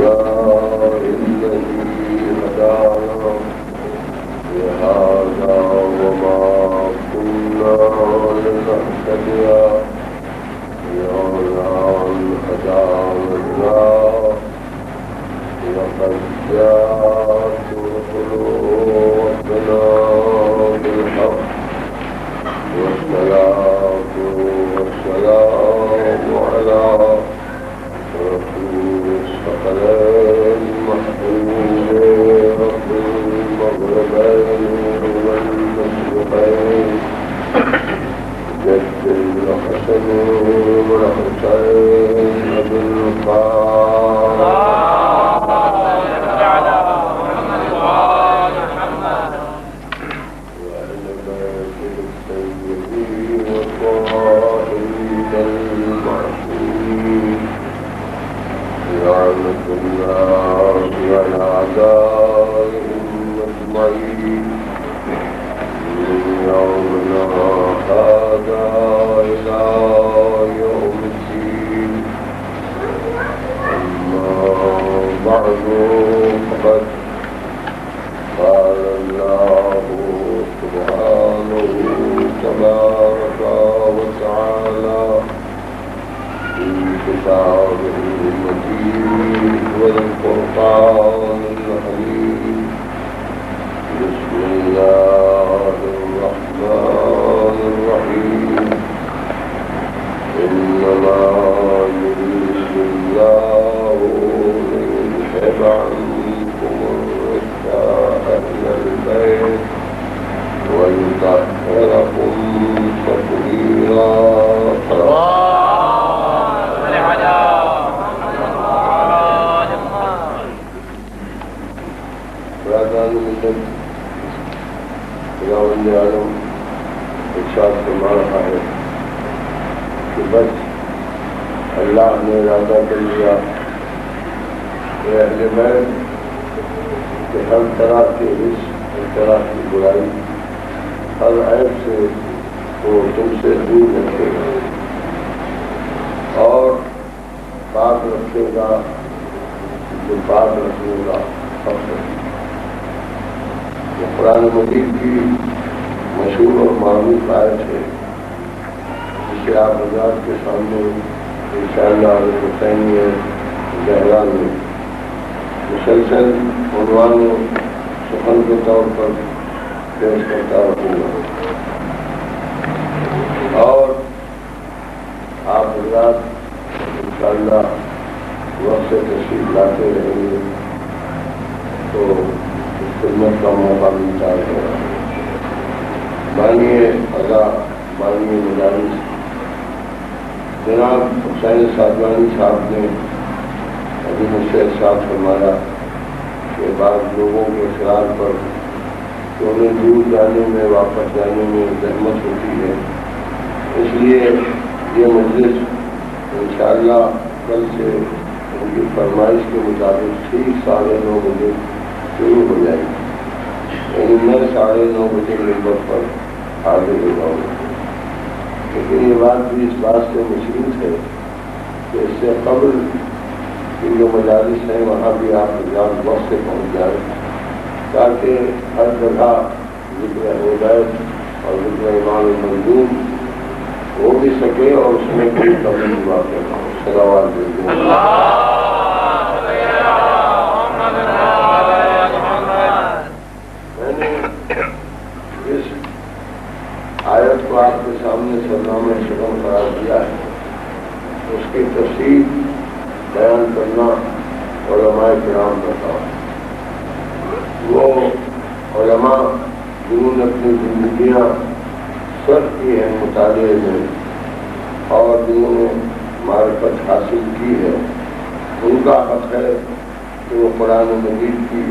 لله الذي هدانا لهذا وما كنا لنهتدي لولا أن هدانا الله لقد جاءت رسل ربنا بالحق والصلاة والسلام على رسول الثقلين محبوب رب المغربين والمشرقين جد الحسن والحسين بالقاء لعنة الله على أعدائهم أجمعين من يومنا هذا إلى يوم الدين أما بعد فقد قال الله سبحانه تبارك وتعالى في كتابه المجيد والفرقان الحميد بسم الله الرحمن الرحيم إنما يريد الله ليذهب عنكم الرجس أهل البيت ويطهركم تطهيرا خداوند عالم ارشاد فرما رہا ہے کہ بس اللہ نے ارادہ کر لیا کہ اہل بیت کہ ہر طرح کے رزق ہر طرح کی برائی ہر عیب سے وہ تم سے دور رکھے گا اور پاک رکھے گا جو پاک رکھے گا قرآن مجید کی مشہور اور معروف آیت ہے جسے آپ حضرات کے سامنے انشاءاللہ حسین زہرا میں مسلسل عنوان و سخن کے طور پر پیش کرتا رہوں گا اور آپ حضرات انشاءاللہ وقت سے تشریف لاتے رہیں گے تو خدمت کا موقع ملتا ہے بانی ادا بانی مدارس جناب حسین سادوانی صاحب نے ابھی مجھ سے ارشاد فرمایا کہ بعض لوگوں کے اصرار پر کہ انہیں دور جانے میں واپس جانے میں زحمت ہوتی ہے، اس لیے یہ مجلس انشاءاللہ کل سے ان کی فرمائش کے مطابق ٹھیک 9:30 بجے شروع ہو جائے گی، یعنی میں 9:30 بجے ممبر پر حاضر ہو جاؤں گا۔ لیکن یہ بات بھی اس بات سے مشروط ہے کہ اس سے قبل کی جو مجالس ہیں وہاں بھی آپ حضرات وقت سے پہنچ جائیں تاکہ ہر جگہ ذکر ہدایت اور ذکر امام منظور ہو بھی سکے اور اس میں کوئی کمی واقع نہ ہو۔ صلوات دیتے ہیں آیت کو آپ کے سامنے سرنامہ شکم قرار دیا ہے، اس کی تفصیل بیان کرنا علماء کرام کا کام ہے۔ وہ علماء جنہوں نے اپنی زندگیاں صرف کی ہیں مطالعے میں اور جنہوں نے معرفت حاصل کی ہے، ان کا حق ہے کہ وہ قرآن مجید کی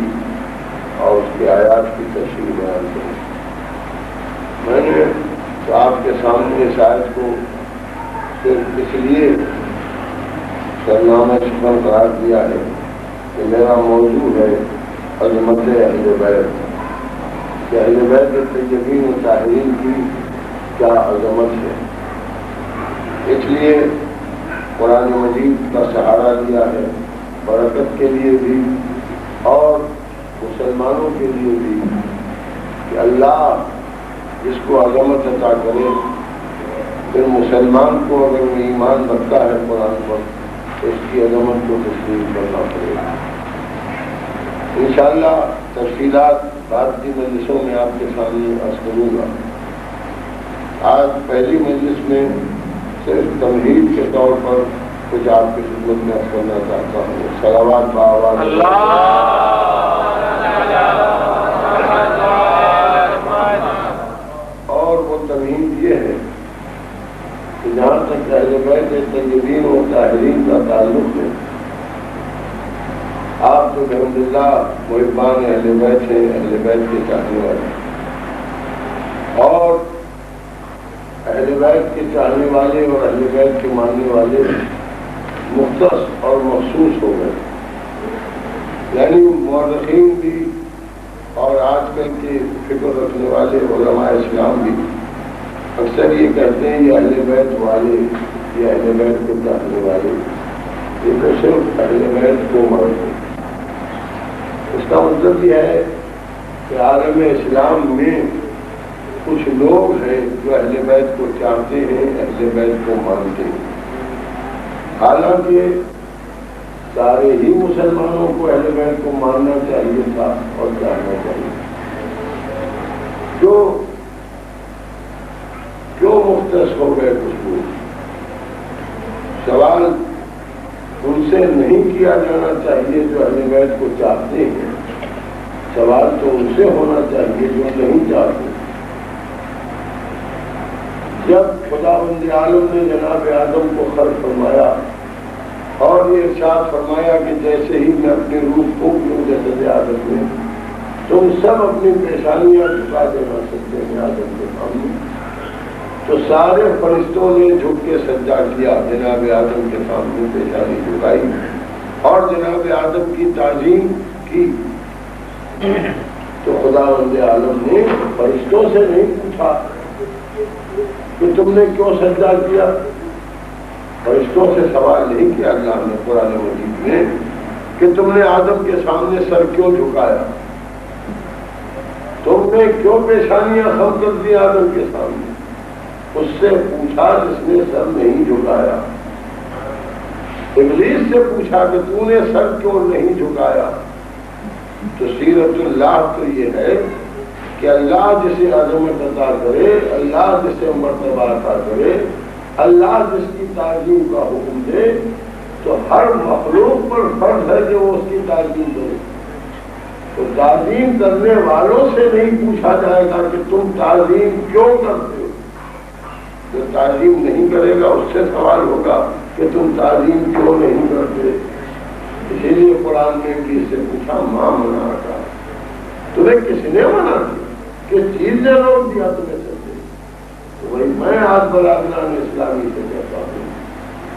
اور اس کی آیات کی تفصیل بیان کریں۔ میں نے تو آپ کے سامنے اس آیت کو صرف اس لیے سرنامہ شکم قرار دیا ہے کہ میرا موضوع ہے عظمت اہل بیت، کہ اہل بیت طیبین و طاہرین کی کیا عظمت ہے۔ اس لیے قرآن مجید کا سہارا لیا ہے برکت کے لیے بھی اور مسلمانوں کے لیے بھی کہ اللہ جس کو عظمت عطا کرے، پھر مسلمان کو اگر وہ ایمان رکھتا ہے قرآن پر تو اس کی عظمت کو تسلیم کرنا پڑے گا۔ انشاءاللہ تفصیلات بعد کی مجلسوں میں آپ کے سامنے عرض کروں گا۔ آج پہلی مجلس میں صرف تمہید کے طور پر کچھ آپ کی خدمت میں عرض کرنا چاہتا ہوں۔ صلوات بآواز اور وہ تمہید یہ ہے کہ جہاں تک اہل بیت طیبین و طاہرین کا تعلق ہے، آپ تو الحمدللہ محبان اہل بیت ہیں، اہل بیت کے چاہنے والے، اور اہل بیت کے چاہنے والے اور اہل بیت کے ماننے والے مختص اور مخصوص ہو گئے، یعنی مورخین بھی اور آج کل کے فکر رکھنے والے علماء اسلام بھی اکثر یہ کہتے ہیں یہ اہل بیت والے، یہ اہل بیت کے چاہنے والے، یہ تو صرف اہل بیت کو مانتے ہیں۔ اس کا مطلب یہ ہے کہ عالم اسلام میں کچھ لوگ ہیں جو اہل بیت کو چاہتے ہیں، اہل بیت کو مانتے ہیں، حالانکہ سارے ہی مسلمانوں کو اہل بیت کو ماننا چاہیے تھا اور چاہنا چاہیے۔ کیوں مختص ہو گئے کچھ لوگ؟ سوال ان سے نہیں کیا جانا چاہیے جو اہل بیت کو چاہتے ہیں، سوال تو ان سے ہونا چاہیے جو نہیں چاہتے۔ جب خداوند عالم نے جناب آدم کو خلق فرمایا اور یہ ارشاد فرمایا کہ جیسے ہی میں اپنی روح پھونک دوں جسد آدم میں، تم سب اپنی پیشانیاں جھکا دینا سکتے ہیں آدم کے سامنے، تو سارے فرشتوں نے جھک کے سجدہ کیا، جناب آدم کے سامنے پیشانی جھکائی اور جناب آدم کی تعظیم کی۔ تو خداوند عالم نے فرشتوں سے نہیں پوچھا کہ تم نے کیوں سجدہ کیا، فرشتوں سے سوال نہیں کیا اللہ نے قرآن مجید میں کہ تم نے آدم کے سامنے سر کیوں جھکایا، تم نے کیوں پیشانیاں خم کر دی آدم کے سامنے، اس سے پوچھا جس نے سر نہیں جھکایا۔ ابلیس سے پوچھا کہ تو نے سر کیوں نہیں جھکایا۔ تو سیرت اللہ تو یہ ہے کہ اللہ جسے عظمت عطا کرے، اللہ جسے مرتبہ عطا کرے، اللہ جس کی تعظیم کا حکم دے تو ہر مخلوق پر فرض ہے کہ وہ اس کی تعظیم کرے۔ تو تعظیم کرنے والوں سے نہیں پوچھا جائے گا کہ تم تعظیم کیوں کرتے ہو، جو تعظیم نہیں کرے گا اس سے سوال ہوگا کہ تم تعظیم کیوں نہیں کرتے۔ اسی لیے قرآن نے ابلیس سے پوچھا ماں منع کا، تمہیں کس نے منع کیا، کس چیز نے روک دیا تمہیں سجدے؟ تو وہی میں آج برادران اسلامی سے کہتا ہوں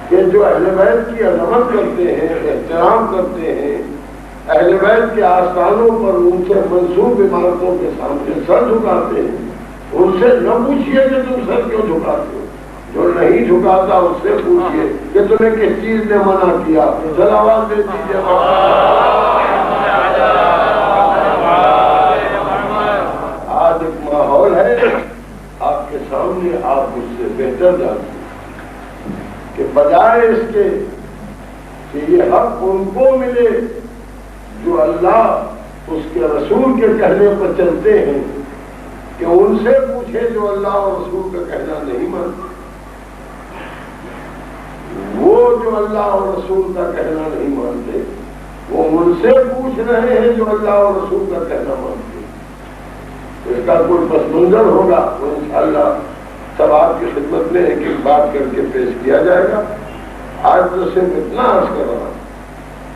کہ جو اہل بیت کی عظمت کرتے ہیں، احترام کرتے ہیں، اہل بیت کے آستانوں پر ان سے منسوب عمارتوں کے سامنے سر جھکاتے ہیں، ان سے نہ پوچھئے کہ تم سر کیوں جھکاتے ہو، جو نہیں جھکاتا اس سے پوچھئے کہ تمہیں کس چیز نے منع کیا۔ صلوات دے دیجیے۔ آج ایک ماحول ہے آپ کے سامنے، آپ مجھ سے بہتر جانتے ہیں کہ بجائے اس کے کہ یہ حق ان کو ملے جو اللہ اس کے رسول کے کہنے پر چلتے ہیں، کہ ان سے پوچھے جو اللہ اور رسول کا کہنا نہیں مانتے، وہ جو اللہ اور رسول کا کہنا نہیں مانتے وہ ان سے پوچھ رہے ہیں جو اللہ اور رسول کا کہنا مانتے ہیں۔ اس کا کوئی پس منظر ہوگا تو انشاءاللہ سب آپ کی خدمت میں ایک ایک بات کر کے پیش کیا جائے گا۔ آج تو صرف اتنا عرض کر رہا ہوں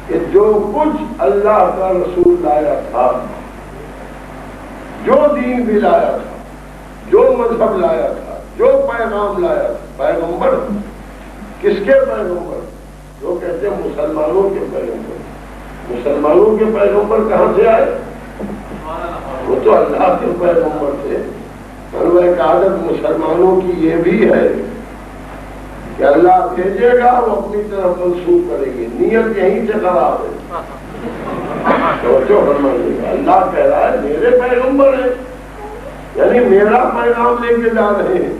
کہ جو کچھ اللہ کا رسول لایا تھا، جو دین بھی لایا تھا، جو مذہب لایا تھا، جو پیغام لایا تھا، پیغمبر کس کے پیغمبر؟ جو کہتے ہیں مسلمانوں کے پیغمبر۔ مسلمانوں کے پیغمبر کہاں سے آئے؟ وہ تو اللہ کے پیغمبر تھے۔ اور وہ ایک عادت مسلمانوں کی یہ بھی ہے کہ اللہ بھیجے گا وہ اپنی طرف منسوخ کریں گے، نیت یہیں سے خراب ہے۔ سوچو فرمائیے گا اللہ کہہ رہا ہے میرے پیغمبر ہیں، یعنی میرا پیغام لے کے جا رہے ہیں،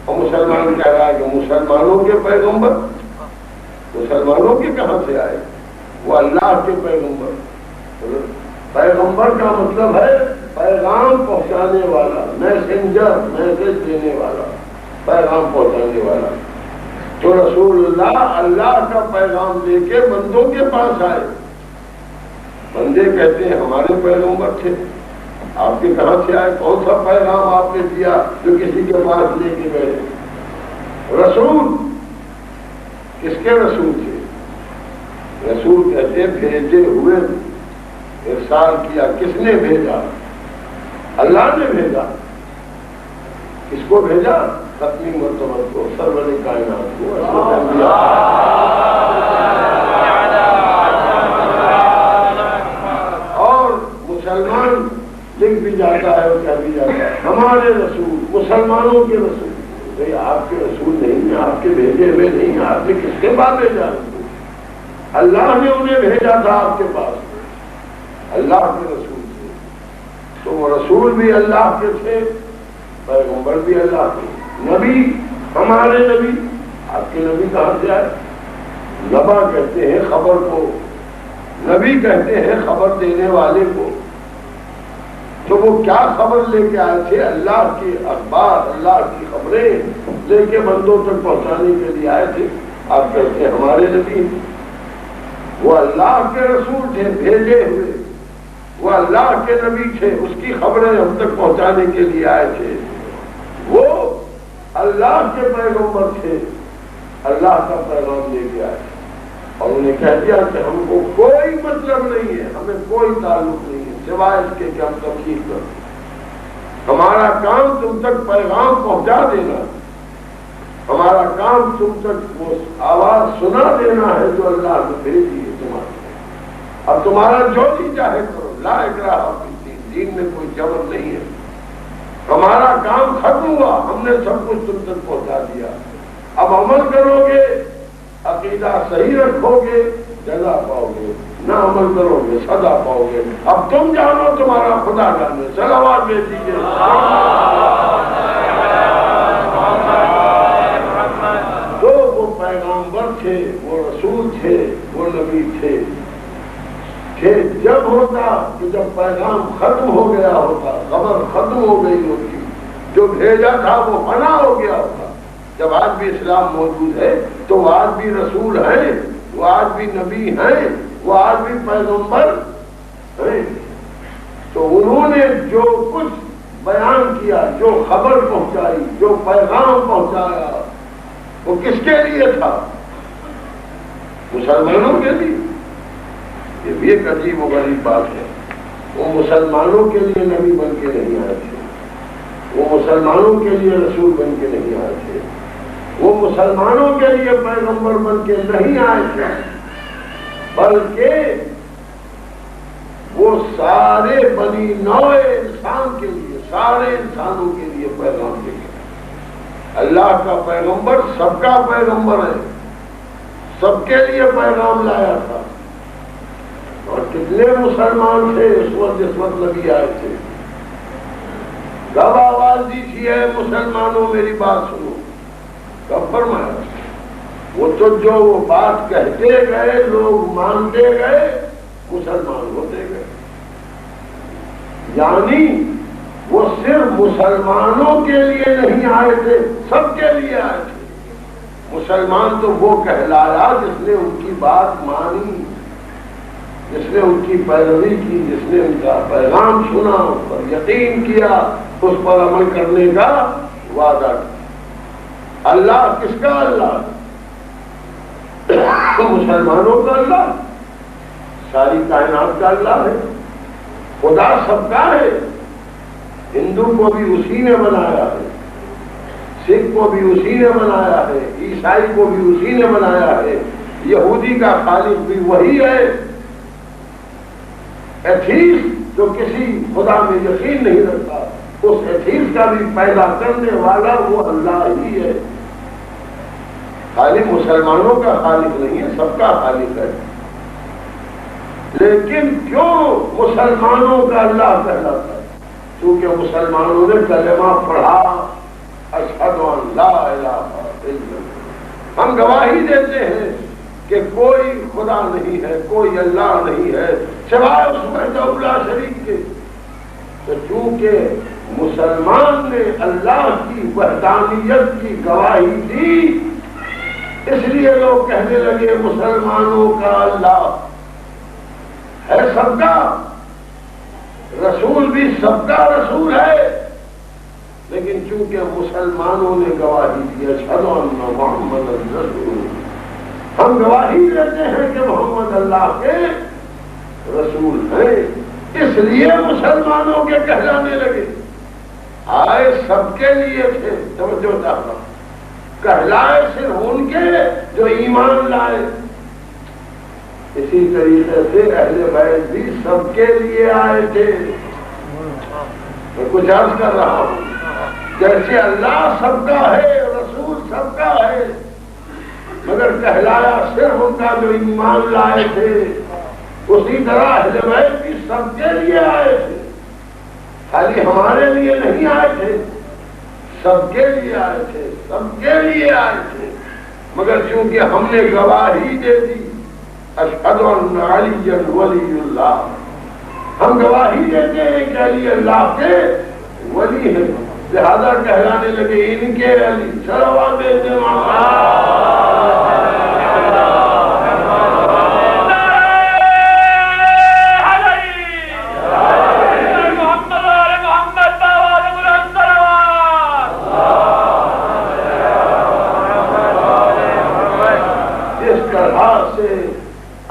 اور مسلمان کہہ رہا ہے کہ مسلمانوں کے پیغمبر، مسلمانوں کے کہاں سے آئے؟ وہ اللہ کے پیغمبر۔ پیغمبر کا مطلب ہے پیغام پہنچانے والا، میسنجر، میسج دینے والا، پیغام پہنچانے والا۔ تو رسول اللہ اللہ کا پیغام لے کے بندوں کے پاس آئے۔ بندے کہتے ہیں ہمارے پیغمبر تھے، آپ کے کہاں سے آئے؟ کون سا پیغام آپ نے دیا جو کسی کے پاس لے کے گئے؟ رسول کس کے رسول تھے؟ رسول کہتے بھیجے ہوئے، ارسال کیا، کس نے بھیجا؟ اللہ نے بھیجا۔ کس کو بھیجا؟ ختمی مرتبہ کو، سرور کائنات کو، اور مسلمان لکھ بھی جاتا ہے اور کہہ بھی جاتا ہے ہمارے رسول، مسلمانوں کے رسول۔ بھئی آپ کے رسول نہیں ہیں، آپ کے بھیجے ہوئے نہیں ہیں، آپ نے کس کے پاس بھیجا؟ اللہ نے انہیں بھیجا تھا آپ کے پاس، اللہ کے رسول تھے۔ تو وہ رسول بھی اللہ کے تھے، پیغمبر بھی اللہ کے، نبی ہمارے نبی، آپ کے نبی کہاں سے آئے؟ نبا کہتے ہیں خبر کو، نبی کہتے ہیں خبر دینے والے کو۔ تو وہ کیا خبر لے کے آئے تھے؟ اللہ کے اخبار، اللہ کی خبریں لے کے بندوں تک پہنچانے کے لیے آئے تھے۔ آپ کہتے ہیں ہمارے نبی، وہ اللہ کے رسول تھے بھیجے ہوئے، وہ اللہ کے نبی تھے، اس کی خبریں ہم تک پہنچانے کے لیے آئے تھے۔ وہ اللہ کے پیغمبر تھے، اللہ کا پیغام لے کے آئے اور انہیں کہہ دیا کہ ہم کو کوئی مطلب نہیں ہے، ہمیں کوئی تعلق نہیں ہے سوائے اس کے کہ ہم تبلیغ کریں۔ ہمارا کام تم تک پیغام پہنچا دینا، ہمارا کام تم تک وہ آواز سنا دینا ہے جو اللہ نے بھیجی ہے تمہارے۔ اب تمہارا جو بھی چاہے کرو، لا اکراہ فی الدین، دین میں کوئی جبر نہیں ہے۔ ہمارا کام ختم ہوا، ہم نے سب کچھ تم تک پہنچا دیا۔ اب عمل کرو گے، عقیدہ صحیح رکھو گے، جزا پاؤ گے، نہ عمل کرو گے سزا پاؤ گے۔ اب تم جانو تمہارا خدا جانے۔ صلوات بھیج دیجیے۔ تو وہ پیغمبر تھے، وہ رسول تھے، وہ نبی تھے کہ جب ہوتا کہ جب پیغام ختم ہو گیا ہوتا، خبر ختم ہو گئی ہوتی، جو بھیجا تھا وہ فنا ہو گیا ہوتا۔ جب آج بھی اسلام موجود ہے تو وہ آج بھی رسول ہیں، وہ آج بھی نبی ہیں، وہ آج بھی پیغمبر ہیں۔ تو انہوں نے جو کچھ بیان کیا، جو خبر پہنچائی، جو پیغام پہنچایا، وہ کس کے لیے تھا؟ مسلمانوں کے لیے۔ یہ بھی ایک عجیب و غریب بات ہے، وہ مسلمانوں کے لیے نبی بن کے نہیں آئے تھے، وہ مسلمانوں کے لیے رسول بن کے نہیں آئے تھے، وہ مسلمانوں کے لیے پیغمبر بن کے نہیں آئے تھے، بلکہ وہ سارے بنی نوع انسان کے لیے، سارے انسانوں کے لیے پیغام لے کے اللہ کا پیغمبر سب کا پیغمبر ہے، سب کے لیے پیغام لایا تھا۔ اور کتنے مسلمان تھے اس وقت جس وقت نبی آئے تھے؟ کب آواز دی تھی ہے مسلمانوں میری بات سنو؟ کب فرمایا؟ وہ تو جو وہ بات کہتے گئے، لوگ مانتے گئے، مسلمان ہوتے گئے۔ یعنی وہ صرف مسلمانوں کے لیے نہیں آئے تھے، سب کے لیے آئے تھے۔ مسلمان تو وہ کہلایا جس نے ان کی بات مانی، جس نے ان کی پیروی کی، جس نے ان کا پیغام سنا، اس پر یقین کیا، اس پر عمل کرنے کا وعدہ کیا۔ اللہ کس کا اللہ؟ مسلمانوں کا اللہ، ساری کائنات کا اللہ ہے، خدا سب کا ہے۔ ہندو کو بھی اسی نے بنایا ہے، سکھ کو بھی اسی نے بنایا ہے، عیسائی کو بھی اسی نے بنایا ہے، یہودی کا خالق بھی وہی ہے۔ ایتھیسٹ جو کسی خدا میں یقین نہیں رکھتا، اس ایتھیسٹ کا بھی پیدا کرنے والا وہ اللہ ہی ہے۔ خالی مسلمانوں کا خالق نہیں ہے، سب کا خالق ہے، لیکن کیوں مسلمانوں کا اللہ کہلاتا ہے؟ کیونکہ مسلمانوں نے کلمہ پڑھا، اشہد ان لا الہ الا اللہ۔ ہم گواہی دیتے ہیں کہ کوئی خدا نہیں ہے، کوئی اللہ نہیں ہے سوائے اس وحدہ لا شریک کے۔ تو چونکہ مسلمان نے اللہ کی وحدانیت کی گواہی دی، اس لیے لوگ کہنے لگے مسلمانوں کا اللہ ہے سب کا، رسول بھی سب کا رسول ہے، لیکن چونکہ مسلمانوں نے گواہی دی اشہد ان محمد رسول، ہم گواہی دیتے ہیں کہ محمد اللہ کے رسول ہیں، اس لیے مسلمانوں کے کہلانے لگے۔ آئے سب کے لیے تھے، توجہ چاہتا ہوں، کہلائے صرف ان کے جو ایمان لائے۔ اسی طریقے سے اہل بیت بھی سب کے لیے آئے تھے۔ میں کچھ عرض کر رہا ہوں، جیسے اللہ سب کا ہے، رسول سب کا ہے، مگر کہلایا صرف ان کا جو ایمان لائے تھے، اسی طرح اہل بیت بھی سب کے لیے آئے تھے، خالی ہمارے لیے نہیں آئے تھے، سب کے لیے آئے تھے، سب کے لیے آئے تھے، مگر چونکہ ہم نے گواہی دے دی اشہد ان علی ولی اللہ، ہم گواہی دیتے ہیں کہ علی اللہ کے ولی ہیں، لہذا کہلانے لگے ان کے علی۔ صلوات دیتے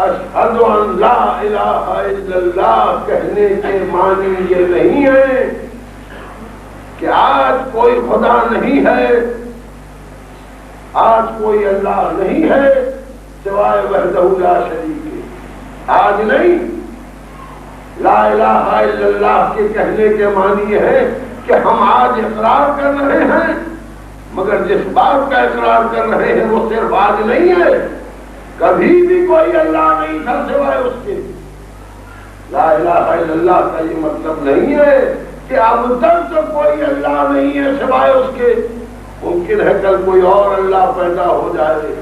اشہد ان لا الہ الا اللہ کہنے کے معنی یہ نہیں ہے کہ آج کوئی خدا نہیں ہے، آج کوئی اللہ نہیں ہے سوائے وحدہ لا شریک کے، آج نہیں۔ لا الہ الا اللہ کے کہنے کے معنی یہ ہے کہ ہم آج اقرار کر رہے ہیں، مگر جس بات کا اقرار کر رہے ہیں وہ صرف آج نہیں ہے، کبھی بھی کوئی اللہ نہیں تھا سوائے اس کے۔ لا الہ الا اللہ کا یہ مطلب نہیں ہے کہ اب تک تو کوئی اللہ نہیں ہے سوائے اس کے، ممکن ہے کل کوئی اور اللہ پیدا ہو جائے۔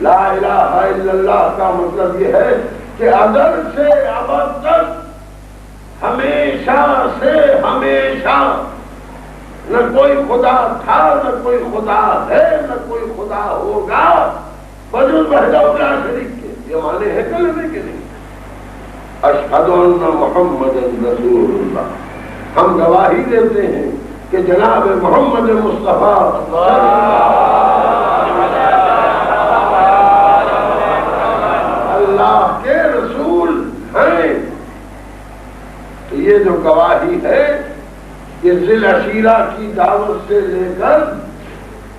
لا الہ الا اللہ کا مطلب یہ ہے کہ ازل سے ابد تک، ہمیشہ سے ہمیشہ، نہ کوئی خدا تھا، نہ کوئی خدا ہے، نہ کوئی خدا ہوگا بجز وحدہ لا شریک کے۔ یہ معنی ہے کلمے کے نہیں۔ اشہد ان محمد رسول اللہ، ہم گواہی دیتے ہیں کہ جناب محمد مصطفیٰ اللہ کے رسول ہیں۔ تو یہ جو گواہی ہے یہ ذی العشیرہ کی دعوت سے لے کر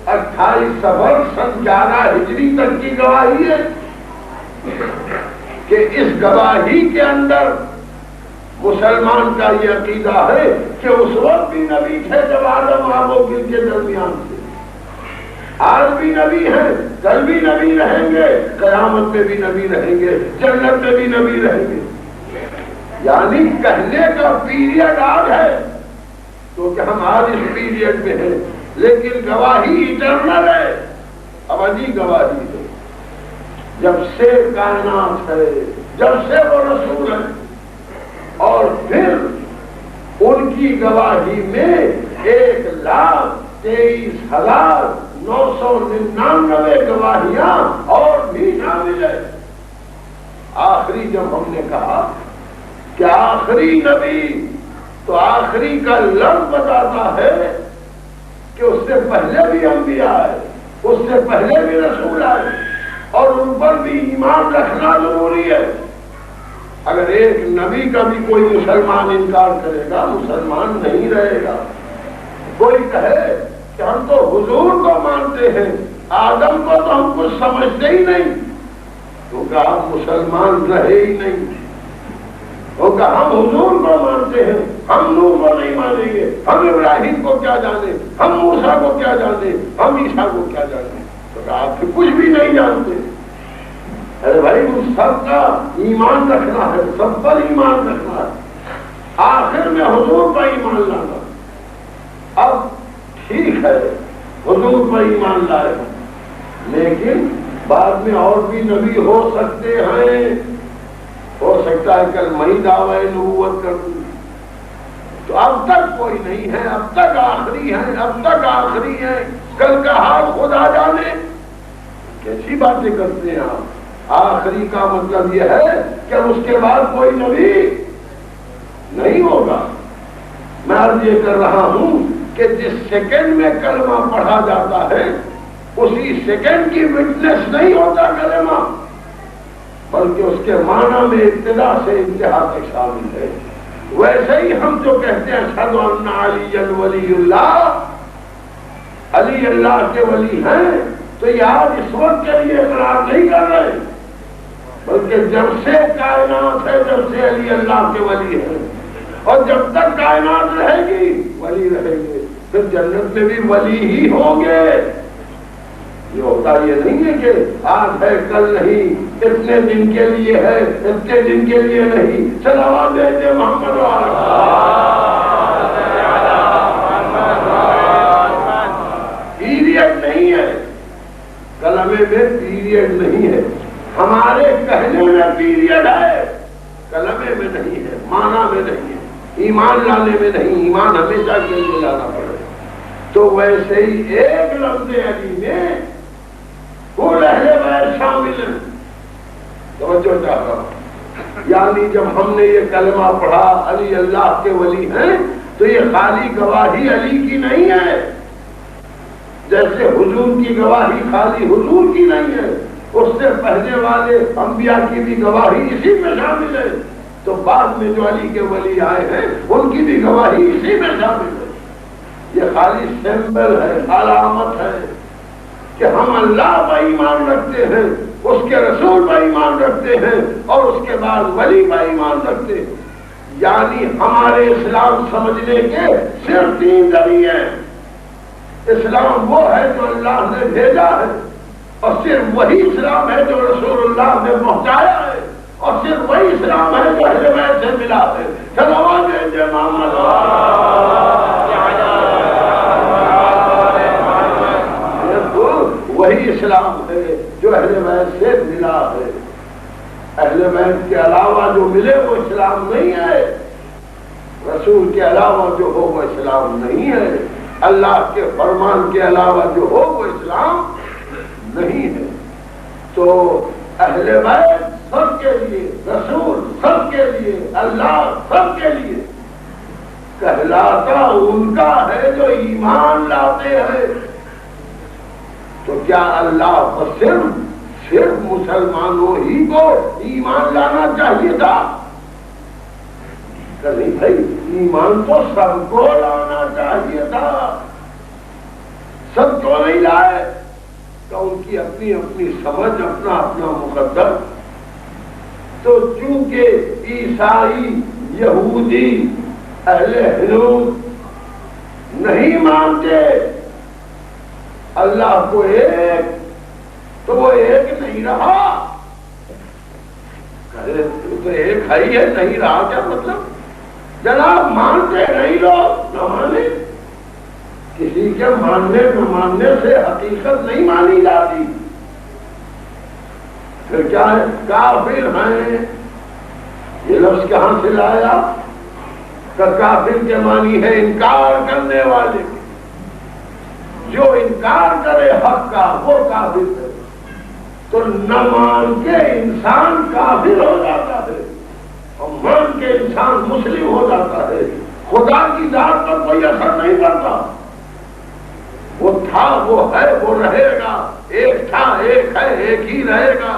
28 صفر سن 11 ہجری تک کی گواہی ہے کہ اس گواہی کے اندر مسلمان کا یہ عقیدہ ہے کہ اس وقت بھی نبی تھے جب آدم آب و گل کے درمیان تھے، آج بھی نبی ہیں، کل بھی نبی رہیں گے، قیامت میں بھی نبی رہیں گے، جنت میں بھی نبی رہیں گے۔ یعنی کہنے کا پیریڈ آج ہے کیونکہ ہم آج اس پیریڈ میں ہیں، لیکن گواہی ایٹرنل ہے، ابدی گواہی ہے۔ جب سے کائنات ہے، جب سے وہ رسول ہے، اور پھر ان کی گواہی میں 1,23,999 گواہیاں اور بھی شامل ہے۔ آخری جب ہم نے کہا کہ آخری نبی، تو آخری کا لفظ بتاتا ہے کہ اس سے پہلے بھی انبیاء آئے، اس سے پہلے بھی رسول آئے، اور ان پر بھی ایمان رکھنا ضروری ہے۔ اگر ایک نبی کا بھی کوئی مسلمان انکار کرے گا، مسلمان نہیں رہے گا۔ کوئی کہے کہ ہم تو حضور کو مانتے ہیں، آدم کو تو ہم کچھ سمجھتے ہی نہیں، کیونکہ آپ مسلمان رہے ہی نہیں۔ کیونکہ ہم حضور کو مانتے ہیں، ہم نوح کو نہیں مانیں گے، ہم ابراہیم کو کیا جانے، ہم موسیٰ کو کیا جانے، ہم عیسیٰ کو کیا جانے۔ تو سکتا، آپ کچھ بھی نہیں جانتے۔ ارے بھائی ان سب کا ایمان رکھنا ہے، سب پر ایمان رکھنا ہے، آخر میں حضور پر ایمان لانا۔ اب ٹھیک ہے حضور پر ایمان لائے، لیکن بعد میں اور بھی نبی ہو سکتے ہیں، ہو سکتا ہے کل میں دعوی نبوت کر دوں، تو اب تک کوئی نہیں ہے، اب تک آخری ہے، اب تک آخری ہے، کل کا حال خدا جانے۔ کیسی باتیں کرتے ہیں آپ؟ آخری کا مطلب یہ ہے کہ اس کے بعد کوئی نبی نہیں ہوگا۔ میں عرض یہ کر رہا ہوں کہ جس سیکنڈ میں کلمہ پڑھا جاتا ہے اسی سیکنڈ کی وٹنس نہیں ہوتا کلمہ، بلکہ اس کے معنی میں ابتدا سے انتہا تک شامل ہے۔ ویسے ہی ہم جو کہتے ہیں اشہد ان علی ولی اللہ، علی اللہ کے ولی ہیں، تو یہ آج اس وقت کے لیے اقرار نہیں کر رہے، بلکہ جب سے کائنات ہے جب سے علی اللہ کے ولی ہیں، اور جب تک کائنات رہے گی ولی رہیں گے، پھر جنت میں بھی ولی ہی ہوں گے۔ یہ ہوتا یہ نہیں ہے کہ آج ہے کل نہیں، اتنے دن کے لیے ہے اتنے دن کے لیے نہیں۔ صلوات بھیجے محمد پیریڈ نہیں ہے کلمے میں، پیریڈ نہیں ہے، ہمارے کہنے میں پیریڈ ہے، کلمے میں نہیں ہے، معنی میں نہیں ہے، ایمان لانے میں نہیں، ایمان ہمیشہ کے لیے لانا پڑے۔ تو ویسے ہی ایک لفظ علی میں کل اہل بیت شامل ہیں۔ توجہ چاہتا ہوں، یعنی جب ہم نے یہ کلمہ پڑھا علی اللہ کے ولی ہیں، تو یہ خالی گواہی علی کی نہیں ہے، جیسے حضور کی گواہی خالی حضور کی نہیں ہے، اس سے پہلے والے انبیاء کی بھی گواہی اسی میں شامل ہے، تو بعد میں جو علی کے ولی آئے ہیں ان کی بھی گواہی اسی میں شامل ہے۔ یہ خالی سیمبل ہے، علامت ہے کہ ہم اللہ پر ایمان رکھتے ہیں، اس کے رسول پر ایمان رکھتے ہیں، اور اس کے بعد ولی پر ایمان رکھتے ہیں۔ یعنی ہمارے اسلام سمجھنے کے صرف 3 ذریعے ہیں۔ اسلام وہ ہے جو اللہ نے بھیجا ہے، اور صرف وہی اسلام ہے جو رسول اللہ نے پہنچایا ہے، اور صرف وہی اسلام ہے جو اہل بیت سے ملا ہے۔ صلوات بھیجے محمد وہی اسلام ہے جو اہل بیت سے ملا ہے۔ اہل بیت کے علاوہ جو ملے وہ اسلام نہیں ہے، رسول کے علاوہ جو ہو وہ اسلام نہیں ہے، اللہ کے فرمان کے علاوہ جو ہو وہ اسلام نہیں ہے۔ تو اہل بیت سب کے لیے، رسول سب کے لیے، اللہ سب کے لیے، کہلاتا ان کا ہے جو ایمان لاتے ہیں۔ تو کیا اللہ کو صرف مسلمانوں ہی کو ایمان لانا چاہیے تھا؟ کہ نہیں بھائی، ایمان تو سب کو لانا چاہیے تھا۔ سب کیوں نہیں لائے؟ کہ ان کی اپنی اپنی سمجھ، اپنا اپنا مقدر۔ تو چونکہ عیسائی، یہودی، اہل ہنود نہیں مانتے اللہ کو ایک، تو وہ ایک نہیں رہا۔ تو ایک ہے ہی ہے، نہیں رہا کیا مطلب؟ جناب مانتے نہیں لوگ، نہ مانے، کسی کے ماننے نہ ماننے سے حقیقت نہیں مانی جاتی۔ پھر کیا ہے؟ کافر ہیں، یہ لفظ کہاں سے لایا؟ کہ کافر کے معنی ہے انکار کرنے والے، جو انکار کرے حق کا وہ کافر ہے۔ تو نہ مان کے انسان کافر ہو جاتا ہے، اور مان کے انسان مسلم ہو جاتا ہے۔ خدا کی ذات پر کوئی اثر نہیں پڑتا، وہ تھا، وہ ہے، وہ رہے گا، ایک تھا، ایک ہے، ایک ہی رہے گا۔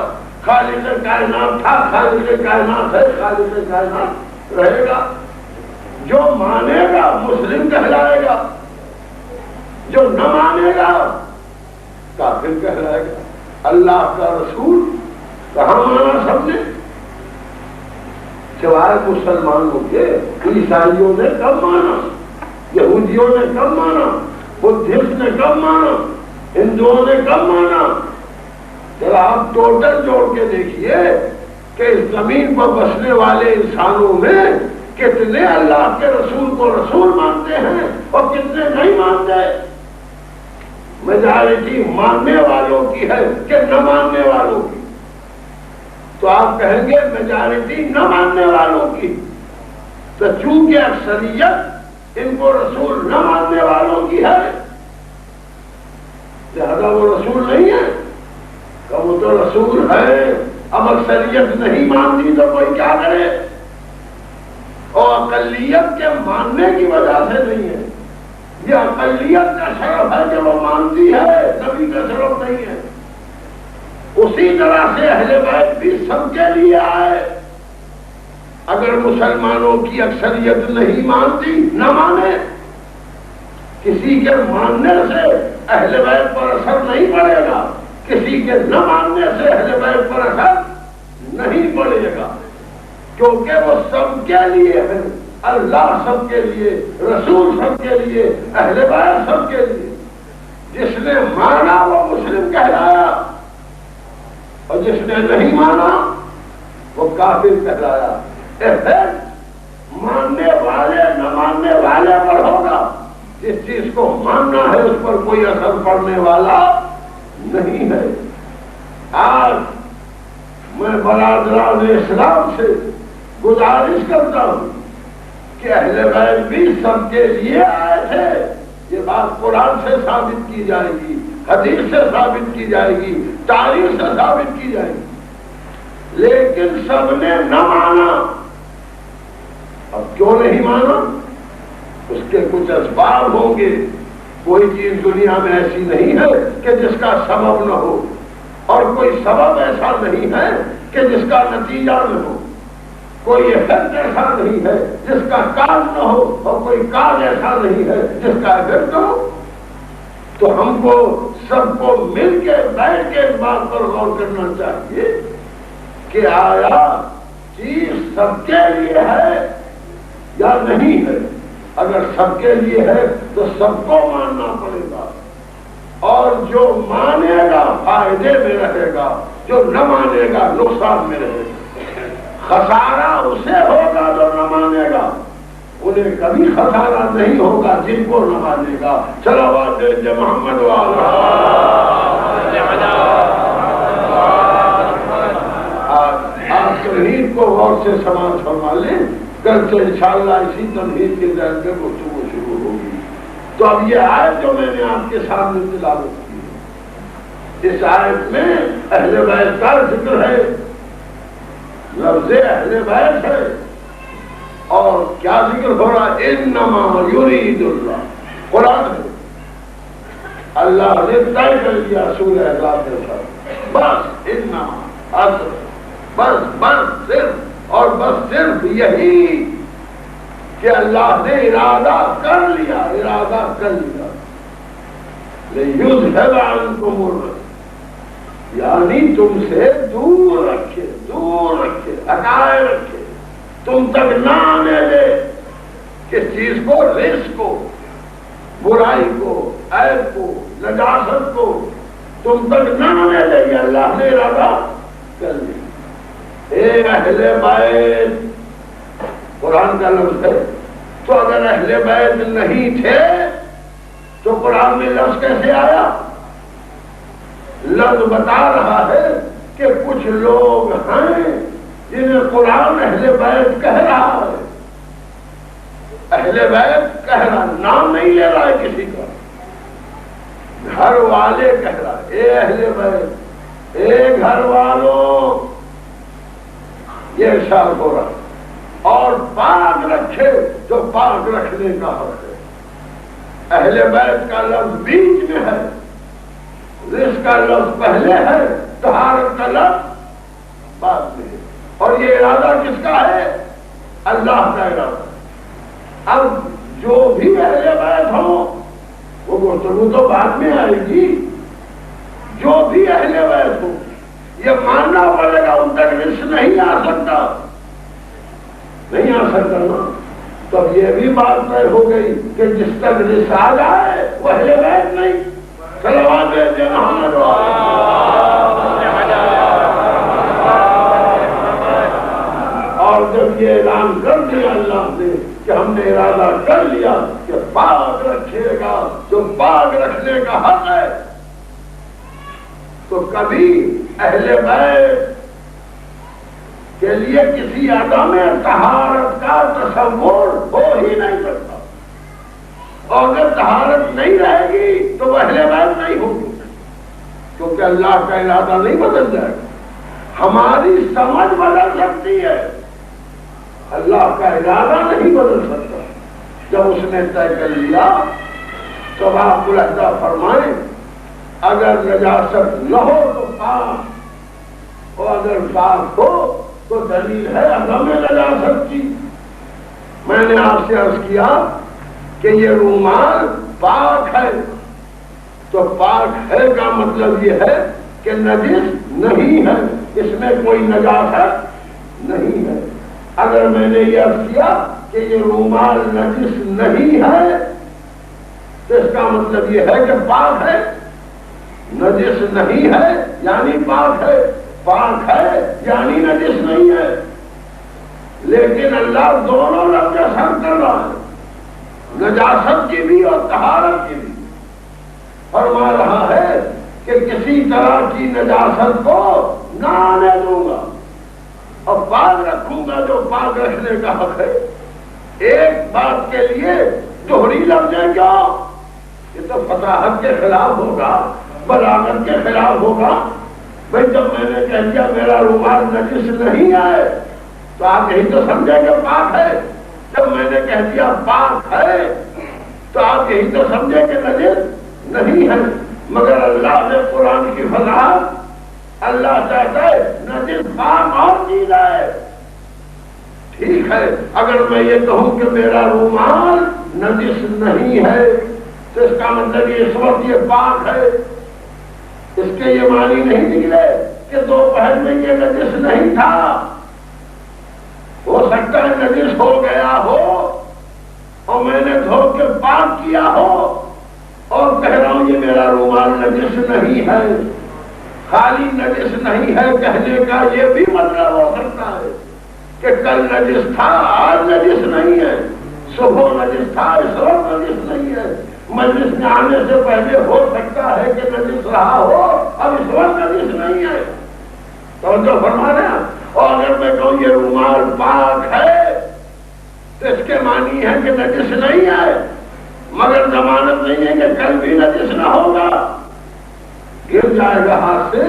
خالق کائنات تھا، خالق کائنات ہے، خالق کائنات رہے گا۔ جو مانے گا مسلم کہلائے گا، جو نہ مانے گا کافر کہلائے گا۔ اللہ کا رسول کہاں مانا سب نے؟ سوائے مسلمانوں کے، عیسائیوں نے کب مانا، یہودیوں نے کب مانا، بدھسٹ نے کب مانا، ہندوؤں نے کم مانا. ذرا آپ ٹوٹل جوڑ کے دیکھیے کہ اس زمین پر بسنے والے انسانوں میں کتنے اللہ کے رسول کو رسول مانتے ہیں اور کتنے نہیں مانتے. میجارٹی ماننے والوں کی ہے کہ نہ ماننے والوں کی؟ تو آپ کہیں گے میجارٹی نہ ماننے والوں کی. تو چونکہ اکثریت ان کو رسول نہ ماننے والوں کی ہے لہذا وہ رسول نہیں ہے. کہ وہ تو رسول ہے. اب اکثریت نہیں مانتی تو کوئی کیا کرے؟ اور اقلیت کے ماننے کی وجہ سے نہیں ہے. یہ اقلیت کا شرف ہے کہ وہ مانتی ہے، نبی کا شرف نہیں ہے. اسی طرح سے اہل بیت بھی سب کے لیے آئے. اگر مسلمانوں کی اکثریت نہیں مانتی نہ مانے. کسی کے ماننے سے اہل بیت پر اثر نہیں پڑے گا، کسی کے نہ ماننے سے اہل بیت پر اثر نہیں پڑے گا، کیونکہ وہ سب کے لیے ہے. اللہ سب کے لیے، رسول سب کے لیے، اہل بیت سب کے لیے. جس نے مانا وہ مسلم کہلایا اور جس نے نہیں مانا وہ کافر کہلایا. ماننے والے نہ ماننے والے پر ہوگا. جس چیز کو ماننا ہے اس پر کوئی اثر پڑنے والا نہیں ہے. آج میں برادران اسلام سے گزارش کرتا ہوں کہ اہل بیت بھی سب کے لیے آئے تھے. یہ بات قرآن سے ثابت کی جائے گی، حدیث سے ثابت کی جائے گی، تاریخ سے ثابت کی جائے گی. لیکن سب نے نہ مانا. اب کیوں نہیں مانا؟ اس کے کچھ اسباب ہوں گے. کوئی چیز دنیا میں ایسی نہیں ہے کہ جس کا سبب نہ ہو، اور کوئی سبب ایسا نہیں ہے کہ جس کا نتیجہ نہ ہو. کوئی افیکٹ ایسا نہیں ہے جس کا کاز نہ ہو، اور کوئی کاز ایسا نہیں ہے جس کا افیکٹ نہ ہو. تو ہم کو سب کو مل کے بیٹھ کے اس بات پر غور کرنا چاہیے کہ آیا چیز سب کے لیے ہے یا نہیں ہے. اگر سب کے لیے ہے تو سب کو ماننا پڑے گا، اور جو مانے گا فائدے میں رہے گا، جو نہ مانے گا نقصان میں رہے گا. خسارہ اسے ہوگا جو نہ مانے گا، انہیں کبھی خسارہ نہیں ہوگا جن کو نہ مانے گا. صلوات محمد والا. آپ تمہید کو غور سے سماعت فرما لیں. کل سے انشاءاللہ اسی تمہید کے ذہن میں گفتگو شروع ہوگی. تو اب یہ آیت جو میں نے آپ کے سامنے تلاوت کی، اس آیت میں اہل بیت کا ذکر ہے. لفظ اہل بیت ہے. اور کیا ذکر ہو رہا ہے؟ انما یرید اللہ. قرآن ہے. اللہ نے طے کر لیا سورہ احزاب کے ساتھ. بس انما، بس صرف اور بس صرف یہی کہ اللہ نے ارادہ کر لیا. لِيُذْهِبَ عَنْكُمُ الرَّجْسَ، یعنی تم سے دور رکھے، ہٹائے رکھے، تم تک نہ آنے دے. کس چیز کو؟ رزق کو، برائی کو، عیب کو، نجاست کو تم تک نہ آنے دے. یہ اللہ نے ارادہ کر لیا. اے اہل بیت، قرآن کا لفظ ہے. تو اگر اہل بیت نہیں تھے تو قرآن میں لفظ کیسے آیا؟ لفظ بتا رہا ہے کہ کچھ لوگ ہیں جنہیں قرآن اہل بیت کہہ رہا ہے. اہل بیت کہہ رہا، نام نہیں لے رہا ہے کسی کا، گھر والے کہہ رہا ہے. اے اہل بیت، اے گھر والوں، یہ ارشاد ہو رہا ہے. اور پاک رکھے جو پاک رکھنے کا حق ہے. اہل بیت کا لفظ بیچ میں ہے، رزق کا لفظ پہلے ہے، طہارت کا لفظ بعد میں ہے. اور یہ ارادہ کس کا ہے؟ اللہ کا ارادہ. اب جو بھی اہل بیت ہوں وہ گفتگو تو بعد میں آئے گی. جو بھی اہل بیت ہوں یہ ماننا پڑے گا ان تک رزق نہیں آ سکتا نا. تو یہ بھی بات طے ہو گئی کہ جس تک رزق آ جائے وہ اہل بیت نہیں. صلوات محمد اور جب یہ اعلان کر دیا اللہ نے کہ ہم نے ارادہ کر لیا کہ پاک رکھے گا جو پاک رکھنے کا حق ہے، تو کبھی اہل بیت کے لیے کسی عدم طہارت کا تصور ہو ہی نہیں سکتا، اور اگر طہارت نہیں رہے گی تو وہ اہل بیت نہیں ہوگی، کیونکہ اللہ کا ارادہ نہیں بدل جائے گا۔ ہماری سمجھ بدل سکتی ہے، اللہ کا ارادہ نہیں بدل سکتا۔ جب اس نے طے کر لیا تو آپ ملاحظہ فرمائیں، اگر نجاست نہ ہو تو پاک، اور اگر پاک ہو تو دلیل ہے عدم نجاست کی۔ میں نے آپ سے عرض کیا کہ یہ رومال پاک ہے، تو پاک ہے کا مطلب یہ ہے کہ نجس نہیں ہے، اس میں کوئی نجاست نہیں ہے۔ اگر میں نے یہ عرض کیا کہ یہ رومال نجس نہیں ہے تو اس کا مطلب یہ ہے کہ پاک ہے، نجس نہیں ہے یعنی پاک ہے، پاک ہے یعنی نجس نہیں ہے۔ لیکن اللہ دونوں لفظ سر کر رہا ہے، نجاست کی بھی اور طہارت کی بھی۔ فرما رہا ہے کہ کسی طرح کی نجاست کو نہ آنے دوں گا اور پاک رکھوں گا جو پاک رکھنے کا حق ہے۔ ایک بات کے لیے دوہری لفظیں کیوں؟ یہ تو فصاحت کے خلاف ہوگا، بلاغت کے خلاف ہوگا۔ بھئی جب میں نے کہہ دیا میرا رومال نجس نہیں ہے تو آپ یہی تو سمجھیں کہ پاک ہے، جب میں نے کہہ دیا پاک ہے تو آپ یہی تو سمجھیں کہ نجس نہیں ہے۔ مگر اللہ نے قرآن کی فضاحت، اللہ چاہتا ہے نجس پاک اور چیز ہے۔ ٹھیک ہے، اگر میں یہ کہوں کہ میرا رومال نجس نہیں ہے تو اس کا مطلب یہ اس وقت یہ پاک ہے، اس کے یہ معنی نہیں نکلے کہ دوپہر میں یہ نجس نہیں تھا۔ ہو سکتا ہے نجس ہو گیا ہو اور میں نے دھو کے پاک کیا ہو اور کہہ رہا ہوں یہ میرا رومال نجس نہیں ہے۔ خالی نجس نہیں ہے کہنے کا یہ بھی مطلب ہو سکتا ہے کہ کل نجس تھا آج نجس نہیں ہے، صبح نجس تھا اس وقت نجس نہیں ہے، مجلس میں آنے سے پہلے ہو سکتا ہے کہ نجس رہا ہو اب اس وقت نجس نہیں ہے۔ توجہ فرما رہے ہیں۔ اور اگر میں کہوں یہ رومال پاک ہے تو اس کے معنی ہے کہ نجس نہیں ہے، مگر ضمانت نہیں ہے کہ کل بھی نجس نہ ہوگا، گر جائے گا ہاتھ سے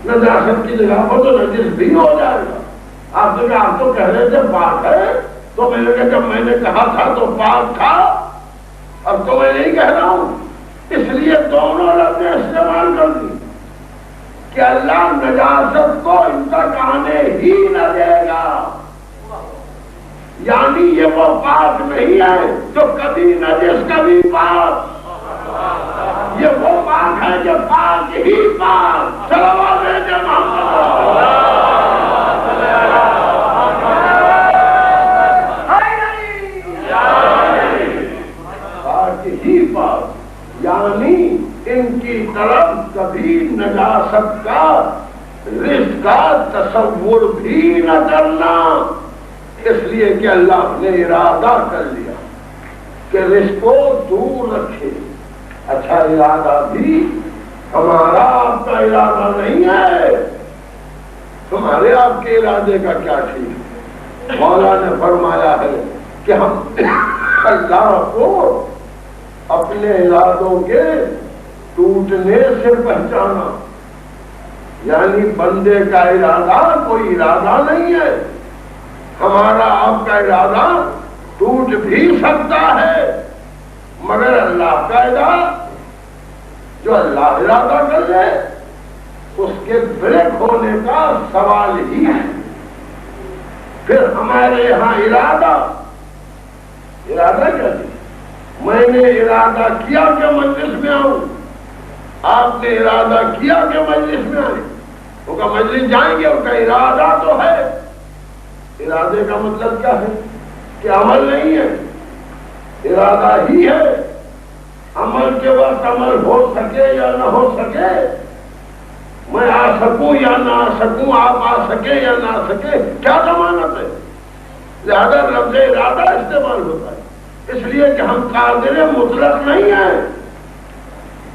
نجاست کی جگہ پر تو نجس بھی ہو جائے گا۔ آپ نے کہا آپ تو کہہ رہے تھے پاک ہے، تو میں نے کہا جب میں نے کہا تھا تو پاک تھا، اب تو میں نہیں کہہ رہا ہوں، اس لیے دونوں لفظ استعمال کر دی کہ اللہ نجاست کو ان تک آنے ہی نہ دے گا، یعنی یہ وہ پاک نہیں ہے جو کبھی نجس کبھی پاک، یہ وہ پاک ہے جو پاک ہی پاک۔ صلوات محمد ہی پاک، یعنی ان کی طرف کبھی نجاست کا رزق کا تصور بھی نہ کرنا، اس لیے کہ اللہ نے ارادہ کر لیا کہ رزق کو دور رکھے۔ اچھا ارادہ بھی ہمارا آپ کا ارادہ نہیں ہے، تمہارے آپ کے ارادے کا کیا ٹھیک ہے؟ مولا نے فرمایا ہے کہ ہم اللہ کو اپنے ارادوں کے ٹوٹنے سے پہچانا، یعنی بندے کا ارادہ کوئی ارادہ نہیں ہے، ہمارا آپ کا ارادہ ٹوٹ بھی سکتا ہے، مگر اللہ کا ارادہ جو اللہ ارادہ کر لے اس کے بریک ہونے کا سوال ہی ہے۔ پھر ہمارے یہاں ارادہ کیا چیز؟ میں نے ارادہ کیا کہ مجلس میں آؤں، آپ نے ارادہ کیا کہ مجلس میں آئیں، وہ کا مجلس جائیں گے، ان کا ارادہ تو ہے۔ ارادے کا مطلب کیا ہے؟ کہ عمل نہیں ہے، ارادہ ہی ہے۔ عمل کے وقت عمل ہو سکے یا نہ ہو سکے، میں آ سکوں یا نہ آ سکوں، آپ آ سکے یا نہ آ سکے، کیا ضمانت ہے؟ لہذا لفظ ارادہ استعمال ہوتا ہے، اس لیے کہ ہم قادر مطلق نہیں ہیں،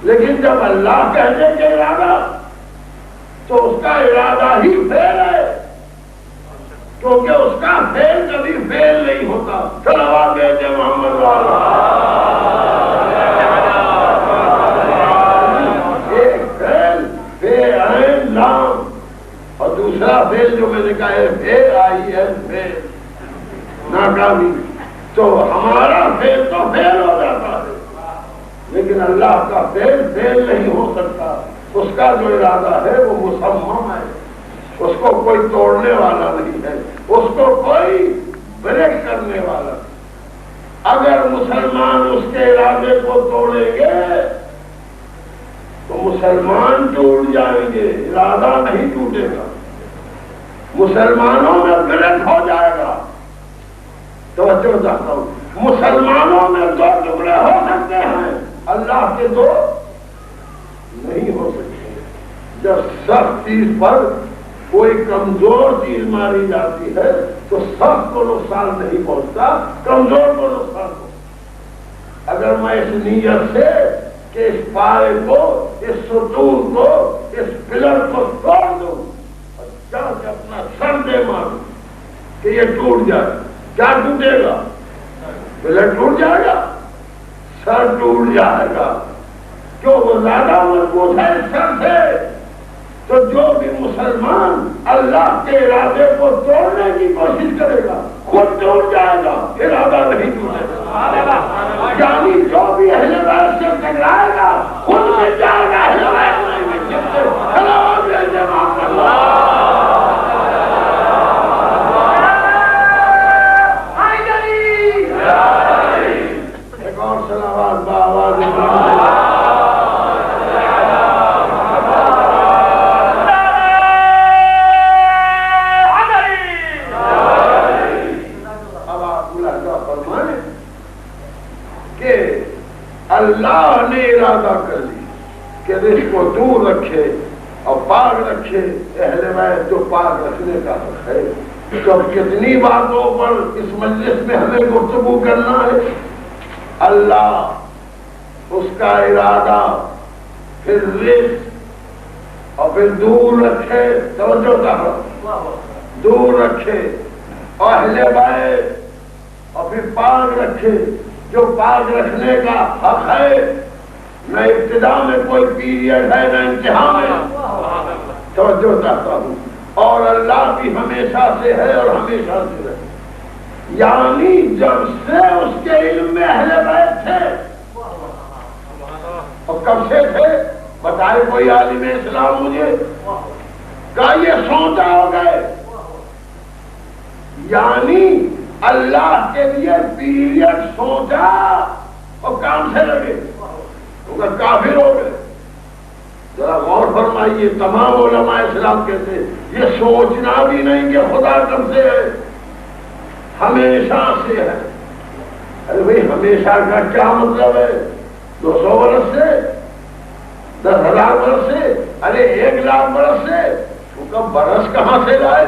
لیکن جب اللہ کہہ دے کہ ارادہ تو اس کا ارادہ ہی فعل ہے، کیونکہ اس کا فعل کبھی فعل نہیں ہوتا۔ صلوات بیٹے محمد والا، ایک فعل فعل عین لام، اور دوسرا فعل جو میں نے کہا ہے فعل آئی ہے فعل ناکامی، تو ہمارا فعل تو فعل ہو جاتا ہے، لیکن اللہ کا فعل فعل نہیں ہو سکتا۔ اس کا جو ارادہ ہے وہ مسمم ہے، اس کو کوئی توڑنے والا نہیں ہے، اس کو کوئی بریک کرنے والا۔ اگر مسلمان اس کے ارادے کو توڑیں گے تو مسلمان ٹوٹ جائیں گے، ارادہ نہیں ٹوٹے گا، مسلمانوں میں بریک ہو جائے گا۔ توجہ چاہتا ہوں، مسلمانوں میں دو ٹکڑے ہو سکتے ہیں، اللہ کے دو نہیں ہو سکتے۔ جب سخت چیز پر کوئی کمزور چیز ماری جاتی ہے تو سخت کو نقصان نہیں پہنچتا، کمزور کو نقصان پہنچتا۔ اگر میں اس نیت سے کہ اس پائے کو، اس ستون کو، اس پلر کو توڑ دوں اور جا کے اپنا سر دے ماروں کہ یہ ٹوٹ جائے، کیا ٹوٹے گا؟ پلر ٹوٹ جائے گا، سر ٹوٹ جائے گا، کیوں؟ وہ زیادہ مضبوط ہے اس سر سے۔ تو جو بھی مسلمان اللہ کے ارادے کو توڑنے کی کوشش کرے گا خود ٹوٹ جائے گا، ارادہ نہیں ٹوٹے گا۔ یعنی جو بھی اہل بیت سے ٹکرائے گا خود مٹ جائے گا، اہل بیت نہیں مٹ سکتے۔ صلوات بھیجے محمد اللہ۔ ایک اور صلوات بآواز اللہ نے ارادہ کر لی کہ رزق کو دور رکھے اور پاک رکھے، اہل بیت جو پاک رکھنے کا حق ہے۔ تو کتنی باتوں پر اس مجلس میں ہمیں گفتگو کرنا ہے؟ اللہ، اس کا ارادہ، پھر رزق، اور پھر دور رکھے، توجہ کرو، دور رکھے، اور اہل بیت، اور پھر پاک رکھے، جو پاک رکھنے کا حق ہے۔ نہ ابتدا میں کوئی پیریڈ ہے، نہ انتہا میں، توجہ چاہتا ہوں۔ اور اللہ بھی ہمیشہ سے ہے اور ہمیشہ سے رہے، یعنی جب سے اس کے علم میں اہل بیت تھے، اور کب سے تھے بتائے کوئی عالم اسلام مجھے؟ کہا یہ سوچا ہو گئے، یعنی اللہ کے لیے پیریڈ سوچا اور کام سے لگے، کافر ہو گئے۔ ذرا غور فرمائیے، تمام علماء اسلام کہتے ہیں یہ سوچنا بھی نہیں کہ خدا کب سے ہے، ہمیشہ سے ہے۔ ارے بھائی ہمیشہ کا کیا مطلب ہے؟ 200 برس سے، 10,000 برس سے، ارے 1,00,000 برس سے؟ تو کب برس کہاں سے لائے؟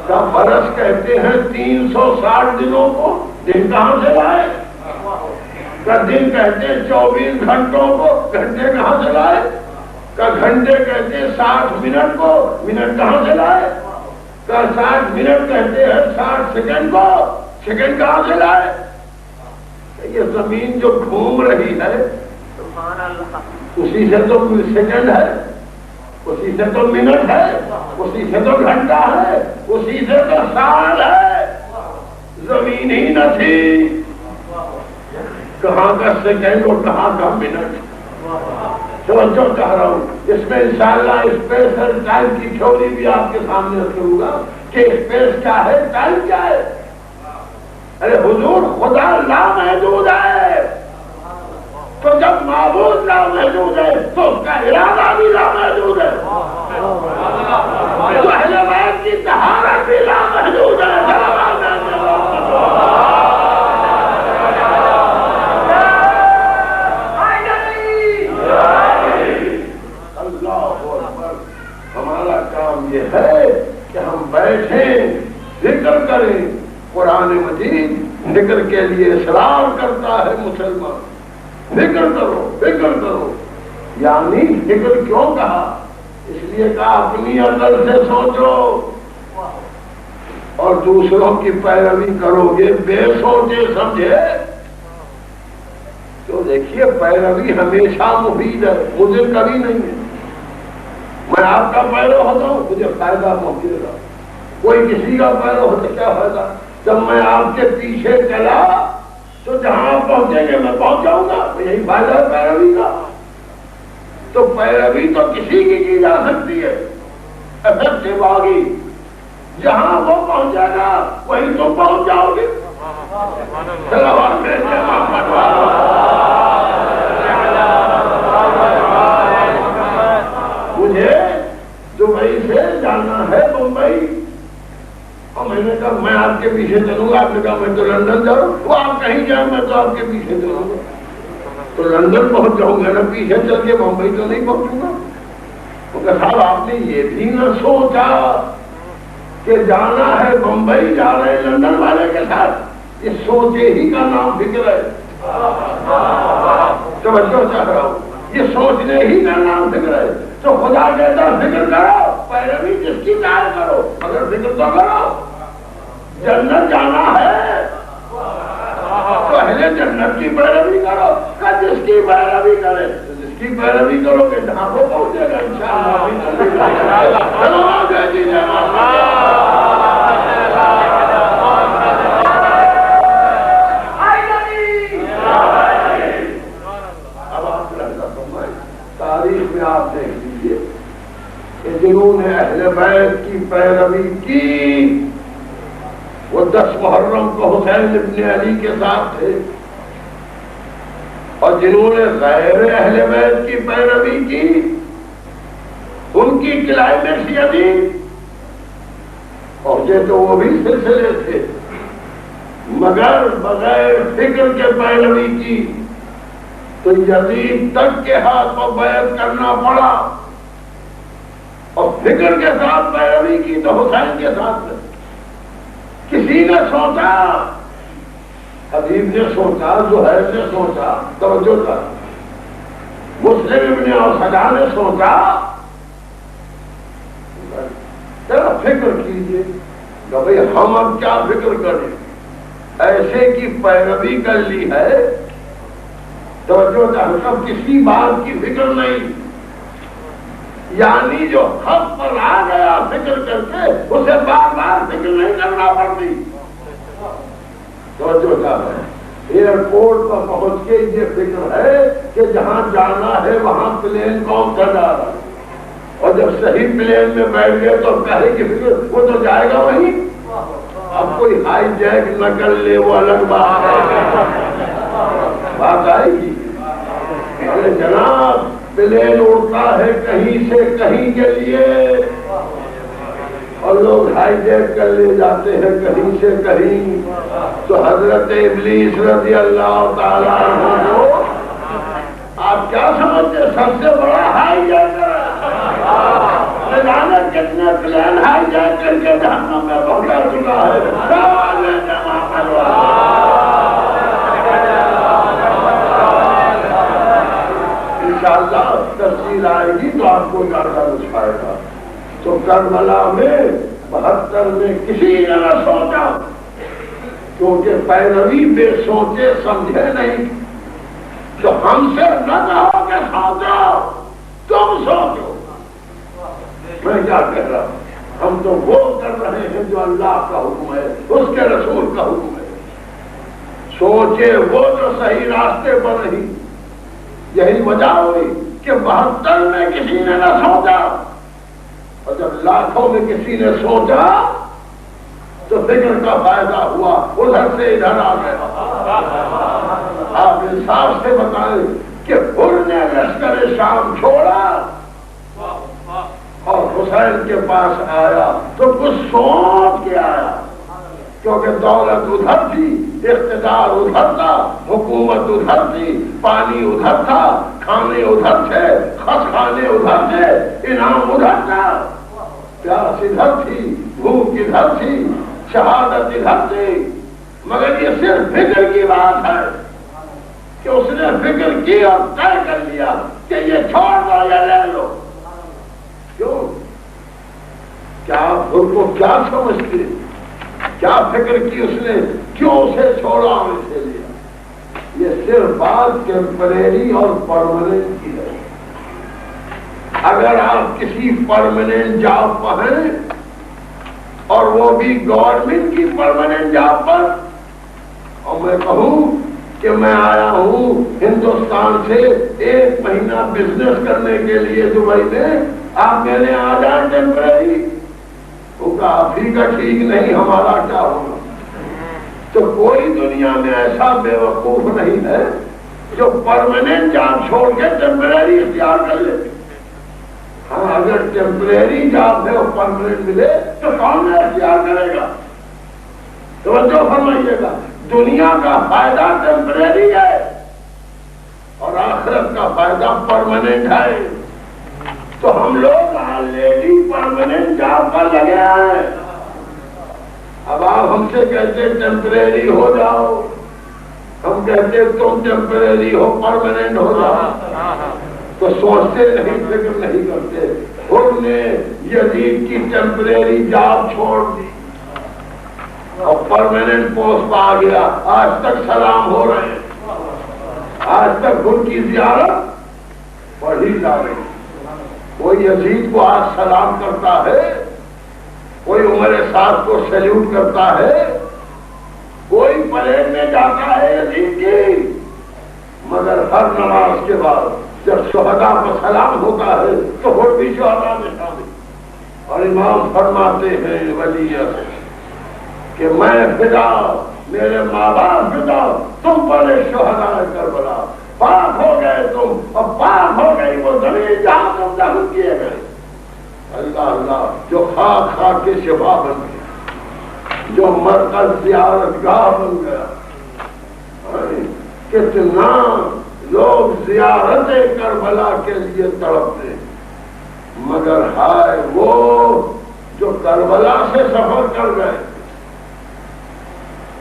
کب برس کہتے ہیں 360 دنوں کو، دن کہاں سے لائے؟ کا دن کہتے ہیں 24 گھنٹوں کو، گھنٹے کہاں سے لائے؟ کا گھنٹے کہتے ہیں 60 منٹ کو، منٹ کہاں سے لائے؟ کا 60 منٹ کہتے ہیں 60 سیکنڈ کو، سیکنڈ کہاں سے لائے؟ یہ زمین جو گھوم رہی ہے اسی سے تو سیکنڈ ہے، اسی سے تو منٹ ہے، اسی سے تو گھنٹہ ہے، اسی سے تو سال ہے۔ زمین ہی نہ تھی، کہاں کا سیکنڈ اور کہاں کا منٹ؟ توجہ چاہ رہا ہوں، اس میں انشاءاللہ اسپیس اور ٹائم کی تھیوری بھی آپ کے سامنے رکھوں گا کہ اسپیس کیا ہے، ٹائم کیا ہے۔ ارے حضور خدا لامحدود ہے، تو جب معبود لامحدود ہے تو اس کا ارادہ بھی لامحدود ہے، تو اہل بیت کی طہارت بھی لامحدود ہے۔ ہے کہ ہم بیٹھیں ذکر کریں. قرآن مجید ذکر کے لیے اصرار کرتا ہے مسلمان. ذکر کرو ذکر کرو. یعنی ذکر کیوں کہا؟ اس لیے کہا اپنی عقل سے سوچو اور دوسروں کی پیروی کرو گے بے سوچے سمجھے تو دیکھیے پیروی ہمیشہ مفید ہے، مضر کبھی نہیں ہے. میں آپ کا پیرو ہوتا ہوں مجھے فائدہ پہنچے گا، کوئی کسی کا پیرو ہوتا کیا فائدہ؟ جب میں آپ کے پیچھے چلا تو جہاں آپ پہنچیں گے میں پہنچ جاؤں گا، یہی فائدہ ہے پیروی کا. تو پیروی تو کسی کی جا سکتی ہے افیکٹو آگی، جہاں وہ پہنچے گا وہیں تو پہنچ جاؤ گے. مجھے دبئی سے جانا ہے بمبئی اور میں نے کہا میں آپ کے پیچھے چلوں گا. آپ نے کہا میں تو لندن جاؤں. وہ آپ کہیں جائیں میں تو آپ کے پیچھے چلوں گا. تو لندن پہنچ جاؤں گا نا، پیچھے چل کے بمبئی تو نہیں پہنچوں گا. وہ کہا صاحب آپ نے یہ بھی نہ سوچا کہ جانا ہے بمبئی، جا رہے ہیں لندن والے کے ساتھ. یہ سوچے ہی کا نام فکر ہے. توجہ چاہ رہا ہوں، یہ سوچنے ہی کا نام فکر ہے. تو خدا کہتا فکر کرو، پیروی جس کی کار کرو، اگر فکر تو کرو. جنت جانا ہے تو اہل جنت کی پیروی کرو. کہ جس کی پیروی کرے، جس کی پیروی کرو کہ جہاں کو پہنچے گا انشاءاللہ. تاریخ میں آپ دیکھ لیجیے کہ جنہوں نے اہل بیت کی پیروی کی وہ 10 محرم کو حسین ابن علی کے ساتھ تھے، اور جنہوں نے غیر اہل بیت کی پیروی کی ان کی کلائمیکس یزید پہنچے تو وہ بھی سلسلے تھے، مگر بغیر فکر کے پیروی کی تو یزید تک کے ہاتھ کو بیعت کرنا پڑا، اور فکر کے ساتھ پیروی کی تو حسین کے ساتھ. کسی نے سوچا، حبیب نے سوچا، زہیر نے سوچا، توجہ کر، مسلم ابن اوسجا نے سوچا. ذرا فکر کیجیے کہ بھئی ہم اب کیا فکر کریں، ایسے کی پیروی کر لی ہے. توجہ کر، اب کسی بات کی فکر نہیں، یعنی جو حق پر آ گیا فکر کر کے اسے بار بار فکر نہیں کرنا پڑتی. توجہ کر، ایئرپورٹ پر پہنچ کے یہ فکر ہے کہ جہاں جانا ہے وہاں پلین کون سا جا رہا ہے، اور جب صحیح پلین میں بیٹھ گئے تو پہلے کی فکر وہ تو جائے گا وہیں. اب کوئی ہائی جیک نہ کر لے وہ الگ بات ہے، بات آئے گی. ارے جناب پلین اڑتا ہے کہیں سے کہیں کے لیے اور لوگ ہائی جیک کر لے جاتے ہیں کہیں سے کہیں. تو حضرت ابلیس رضی اللہ تعالیٰ عنہ کو آپ کیا سمجھتے سب سے بڑا ہائی جیکر ہے، جانے کتنے پلین ہائی جیک کر کے جہنم میں پہنچا چکا ہے. انشاءاللہ تفصیل آئے گی تو آپ کو زیادہ نسخائے گا. تو کربلا میں 72 میں کسی نے نہ سوچا، کیونکہ پیروی بے سوچے سمجھے نہیں. تو ہم سے نہ کہو کہ سوچو، تم سوچو. میں کیا کہہ رہا ہوں، ہم تو وہ کر رہے ہیں جو اللہ کا حکم ہے، اس کے رسول کا حکم ہے. سوچے وہ جو صحیح راستے پر رہی. یہی وجہ ہوئی کہ 72 میں کسی نے نہ سوچا، اور جب لاکھوں میں کسی نے سوچا تو فکر کا فائدہ ہوا، ادھر سے ادھر آ گیا. آپ انصاف سے بتائیں کہ حر نے لشکر شام چھوڑا اور حسین کے پاس آیا تو کچھ سوچ کے آیا، کیونکہ دولت ادھر تھی، اقتدار ادھر تھا، حکومت ادھر تھی، پانی ادھر تھا، کھانے ادھر تھے، خس کھانے ادھر تھے، انعام ادھر تھا. پیاس ادھر تھی، بھوک ادھر تھی، شہادت ادھر تھی، مگر یہ صرف فکر کی بات ہے کہ اس نے فکر کی اور طے کر لیا کہ یہ چھوڑ دو یا لے لو. کیوں؟ کیا آپ خود کو کیا سمجھتے؟ کیا فکر کی اس نے؟ کیوں اسے چھوڑا اور اسے لیا؟ یہ صرف بات ٹیمپریری اور پرماننٹ کی ہے. اگر آپ کسی پرماننٹ جاب پر ہیں اور وہ بھی گورنمنٹ کی پرماننٹ جاب پر، اور میں کہوں کہ میں آیا ہوں ہندوستان سے 1 مہینہ بزنس کرنے کے لیے دبئی میں، آپ میرے آ جائیں ٹیمپریری، ہوگا آپ ہی کا ٹھیک نہیں، ہمارا کیا ہوگا؟ تو کوئی دنیا میں ایسا بے وقوف نہیں ہے جو پرماننٹ جاب چھوڑ کے ٹیمپریری اختیار کر لے. ہاں اگر ٹیمپریری جاب ہے اور پرماننٹ ملے تو کون اختیار کرے گا؟ توجہ فرمائیے گا. دنیا کا فائدہ ٹیمپریری ہے اور آخرت کا فائدہ پرماننٹ ہے. تو ہم لوگ آلریڈی پرماننٹ جاب پر لگے ہیں. اب آپ ہم سے کہتے ٹیمپریری ہو جاؤ، ہم کہتے تم ٹیمپریری ہو، پرماننٹ ہو جاؤ، تو سوچتے نہیں، فکر نہیں کرتے. خود نے یزید کی ٹیمپریری جاب چھوڑ دی اور پرماننٹ پوسٹ آ گیا. آج تک سلام ہو رہے ہیں، آج تک ان کی زیارت پڑھی جا رہی. کوئی یزید کو آج سلام کرتا ہے، کوئی عمر سعد کو سیلوٹ کرتا ہے، کوئی پریڈ میں جاتا ہے یزید کی، مگر ہر نماز کے بعد جب شہداء کو سلام ہوتا ہے تو وہ بھی شہداء میں شامل. اور امام فرماتے ہیں ولیت کہ میں فدا، میرے ماں باپ فدا، تم پر شہداء کربلا، پاک ہو گئے تم اور پاک ہو گئی وہ زمین جہاں تم دفن کیے گئے. اللہ اللہ، جو خاک خاک کے شفا بن گیا، جو مرکز زیارت گاہ بن گیا. کتنا لوگ زیارت کربلا کے لیے تڑپتے، مگر ہائے وہ جو کربلا سے سفر کر گئے.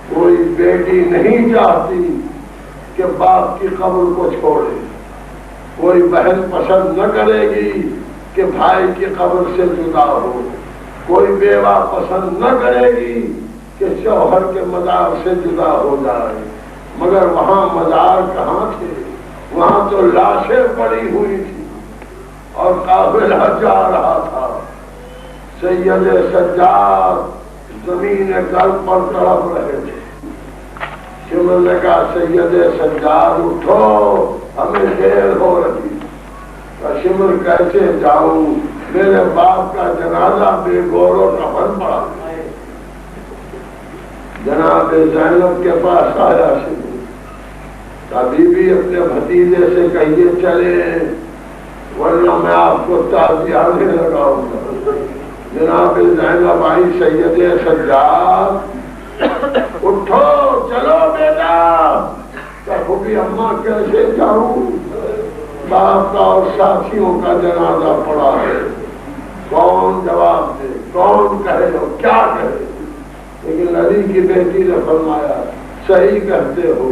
کوئی بیٹی نہیں چاہتی کہ باپ کی قبر کو چھوڑے، کوئی بہن پسند نہ کرے گی کہ بھائی کی قبر سے جدا ہو، کوئی بیوہ پسند نہ کرے گی کہ شوہر کے مزار سے جدا ہو جائے. مگر وہاں مزار کہاں تھے؟ وہاں تو لاشیں پڑی ہوئی تھی اور قافلہ جا رہا تھا. سید سجاد زمین گرد پر تڑپ رہے تھے. شمر نے کہا سید سجاد اٹھو، ہمیں دیر ہو رہی. شمر کیسے جاؤں، میرے باپ کا جنازہ بے گور و کفن پڑا. جناب زینب کے پاس آیا شمر، ابھی بھی اپنے بھتیجے سے کہیے چلے ورنہ میں آپ کو تعزیہ لگاؤں گا. جناب زینب آئی، سید سجاد اٹھو چلو بیٹا. کہ اماں کیسے جاؤں، باپ کا اور ساتھیوں کا جنازہ پڑا ہے، کون جواب دے، کون کہے ہو، کیا کہے. لیکن علی کی بیٹی نے فرمایا صحیح کہتے ہو،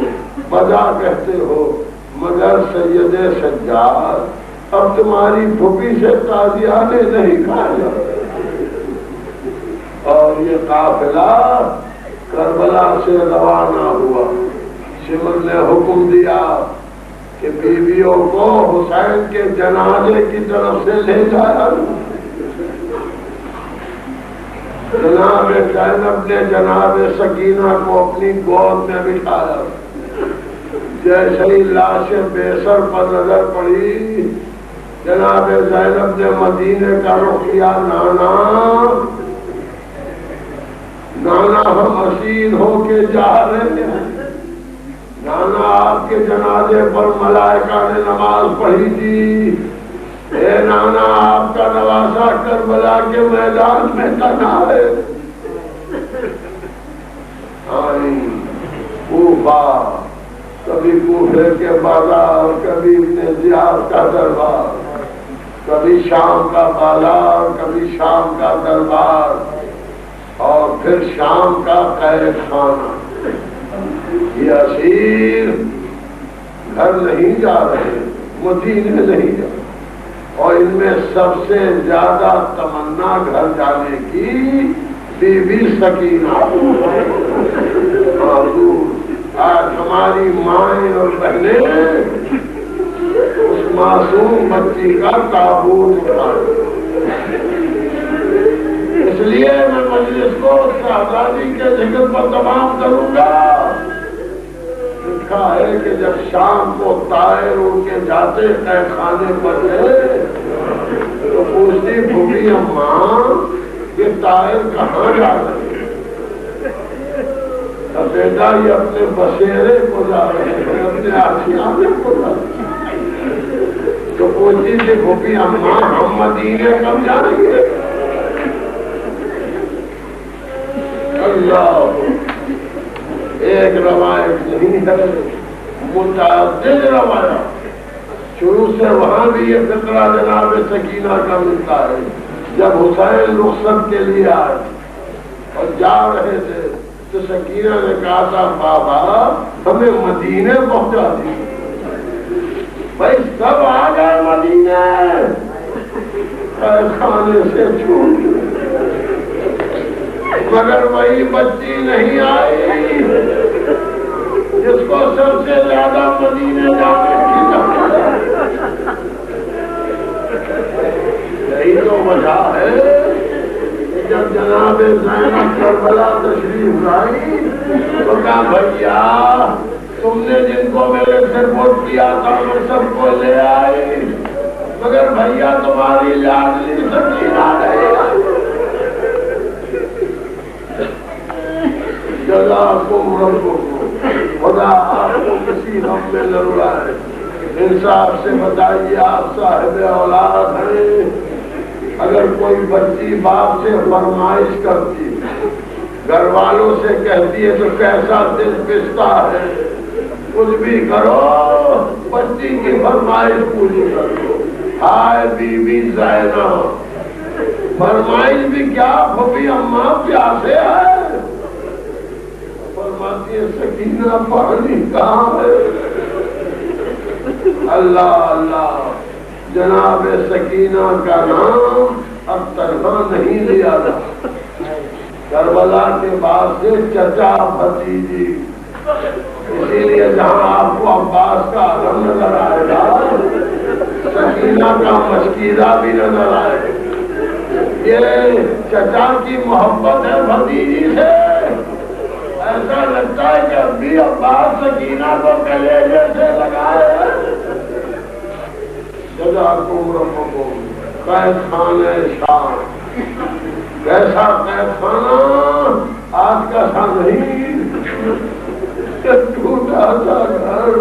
مزہ کہتے ہو، مگر سید سجاد اب تمہاری پھوپھی سے تازیانے نہیں کھائے جاتے. اور یہ قافلہ کربلا سے روانہ ہوا. شمر نے حکم دیا کہ بیویوں کو حسین کے جنازے کی طرف سے لے جایا. جناب زینب نے جناب سکینہ کو اپنی گود میں بٹھایا. جیسے ہی لاشیں بے سر پر نظر پڑی، جناب زینب نے مدینے کا رخ کیا. نانا نانا ہم اسیر ہو کے جا رہے ہیں، نانا آپ کے جنازے پر ملائکہ نے نماز پڑھی تھی. اے نانا آپ کا نواسا کربلا کے میدان میں تنہا ہے. کوفہ، کبھی کوفے کے بازار، کبھی ابن زیاد کا دربار، کبھی شام کا بالار، کبھی شام کا دربار، اور پھر شام کا قید خانہ۔ یہ اسیر گھر نہیں جا رہے، مدینے نہیں جا رہے، اور ان میں سب سے زیادہ تمنا گھر جانے کی بی بی سکینہ۔ آج ہماری مائیں اور بہنیں اس معصوم بچی کا تابوت اٹھائیں۔ اس لیے میں مجلس کو شہزادی کے ذکر پر تمام کروں گا۔ لکھا ہے کہ جب شام کو طائر اڑ کے جاتے قید خانے پر تھے تو پوچھتی بھولی اماں یہ طائر کہاں جا رہے ہیں؟ بیٹا یہ اپنے بسیرے کو جا رہے ہیں، اپنے آشیانے کو جا رہے ہیں۔ تو پوچھتی تھی بھولی اماں ہم مدینے کب جائیں گے؟ اللہ ایک روایت نہیں ہے، متعدد روایات۔ شروع سے وہاں بھی یہ فقرہ جناب سکینہ کا ملتا ہے۔ جب حسین رخصت کے لیے آئے اور جا رہے تھے تو سکینہ نے کہا تھا بابا ہمیں مدینے پہنچا دیجیے۔ بھائی سب آ گئے مدینے، قید خانے سے چھوٹ گئے، مگر وہی بچی نہیں آئی جس کو سب سے زیادہ مدینے جانے کی ضرورت ہے۔ یہی تو وجہ ہے کہ جب جناب زینب کربلا تشریف لائی تو کہا بھیا تم نے جن کو میرے سر ووٹ کیا تھا میں سب کو لے آئی، مگر بھیا تمہاری لاڈلی سکینہ نہیں آئی۔ جزاکم ربکم، خدا آپ کو کسی غم میں نہ رلائے۔ انصاف سے بتائیے آپ صاحب اولاد ہیں، اگر کوئی بچی باپ سے فرمائش کرتی گھر والوں سے کہتی ہے تو کیسا دل پستا ہے، کچھ بھی کرو بچی کی فرمائش پوری کرو۔ ہائے بی بی زینب، فرمائش بھی کیا پھوپھی اماں پیاسے ہے؟ فرماتی ہے سکینہ پانی کہاں ہے؟ اللہ اللہ، جناب سکینہ کا نام اب تنہا نہیں لیا جاتا۔ کربلا کے بعد سے چچا بھتیجی، اسی لیے جہاں آپ کو عباس کا علم نظر آئے گا سکینہ کا مشکیزہ بھی نظر آئے گا۔ یہ چچا کی محبت ہے بھتیجی سے، ایسا لگتا ہے کہ ابھی عباس سکینہ کو کلیجے سے لگائے۔ جزاکم ربکم، قید خانہ شام، کیسا قید خانہ؟ آج کا سا نہیں، ٹوٹا سا گھر،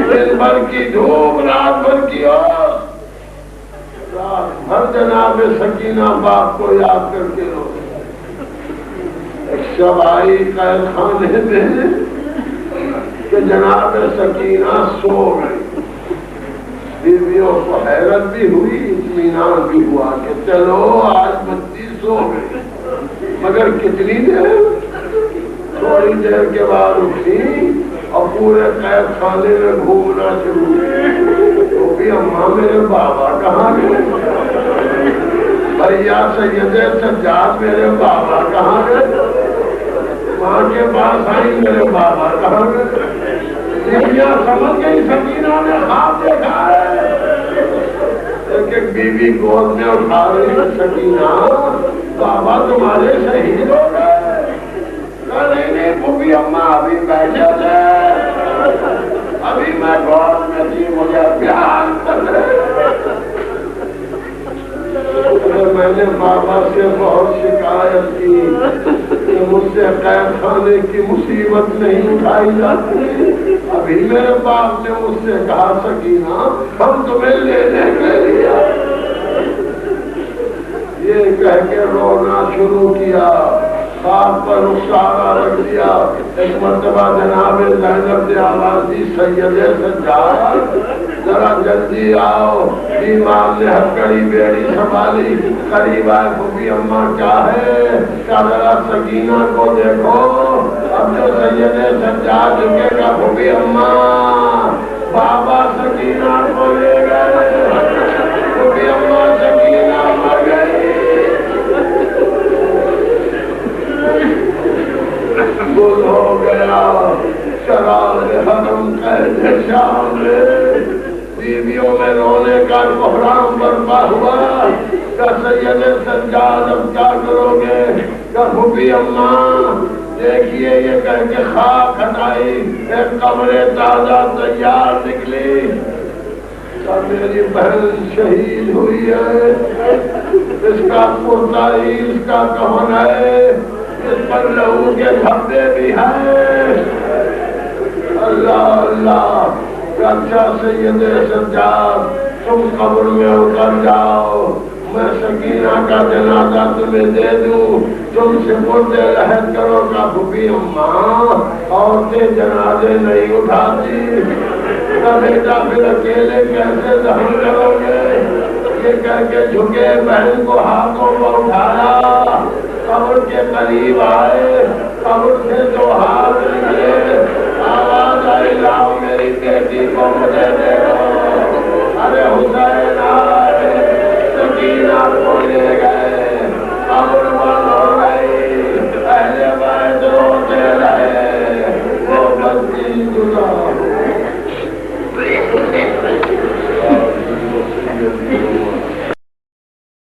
دن بھر کی دھوپ رات بھر کی اوس، رات بھر جناب سکینہ باپ کو یاد کر کے رو۔ ایک شب آئی قید خانے میں کہ جناب سکینہ سو گئی۔ بیویوں کو حیرت بھی ہوئی، اطمینان بھی ہوا کہ چلو آج بچی سو گئی، مگر کتنی دیر؟ تھوڑی دیر کے بعد اٹھی اور پورے قید خانے میں گھومنا شروع کی۔ تو بھی اماں میرے بابا کہاں گئے؟ بھیا سید سجاد میرے بابا کہاں گئے؟ ماں کے پاس آئی میرے بابا کہاں گئے؟ سمجھ گئی سکینہ نے خواب دیکھا ہے، ایک بیوی گود میں اٹھا رہی ہے، سکینہ بابا تمہارے شہید ہو گئے۔ نہیں نہیں پھوپھی اماں ابھی بیٹھے تھے، ابھی میں گود میں تھی، مجھے پیار کر رہے۔ میں نے بابا سے بہت شکایت کی کہ مجھ سے قید خانے کی مصیبت نہیں اٹھائی جاتی۔ ابھی میرے باپ نے مجھ سے کہا سکینہ ہم تمہیں لینے کے لیے، یہ کہہ کے رونا شروع کیا، خواب پر رخسارا رکھ دیا۔ ایک مرتبہ جناب زینب نے آواز دی سید سجاد ذرا جلدی آؤ. امام نے ہتھکڑی بیڑی سنبھالی, قریب آئے. پھوپھی اماں کیا ہے؟ کیا ذرا سکینہ کو دیکھو, اب جو سید سجاد جھکے گا. پھوپھی اماں بابا سکینہ کو لے گئے. پھوپھی اماں سکینہ مر گئی. گل ہو گیا شراب حرم قید شام میں. بیویوں میں رونے کا بحران برپا ہوا. کہ سید سجاد اب کیا کرو گے؟ کہ پھوپھی اماں دیکھیے یہ کہہ کے خاک ہٹائی, ایک قبر تازہ تیار نکلی. کہ میری بہن شہید ہوئی ہے, اس کا پرتائی اس کا کفن ہے, اس پر لہو کے دھبے بھی ہیں. اللہ اللہ. اچھا سید سجاد تم قبر میں اتر جاؤ, میں سکینہ کا جنازہ تمہیں دے دوں, تم سپرد لحد کرو. کا پھوپھی اماں عورتیں جنازے نہیں اٹھاتی. کا بیٹا پھر اکیلے کیسے دفن کرو گے؟ یہ کہہ کے جھکے, بہن کو ہاتھوں پر اٹھایا, قبر کے قریب آئے. قبر سے دو ہاتھ نکلے, آواز آئی لاؤ میری بیٹی کو مجھے دے دو.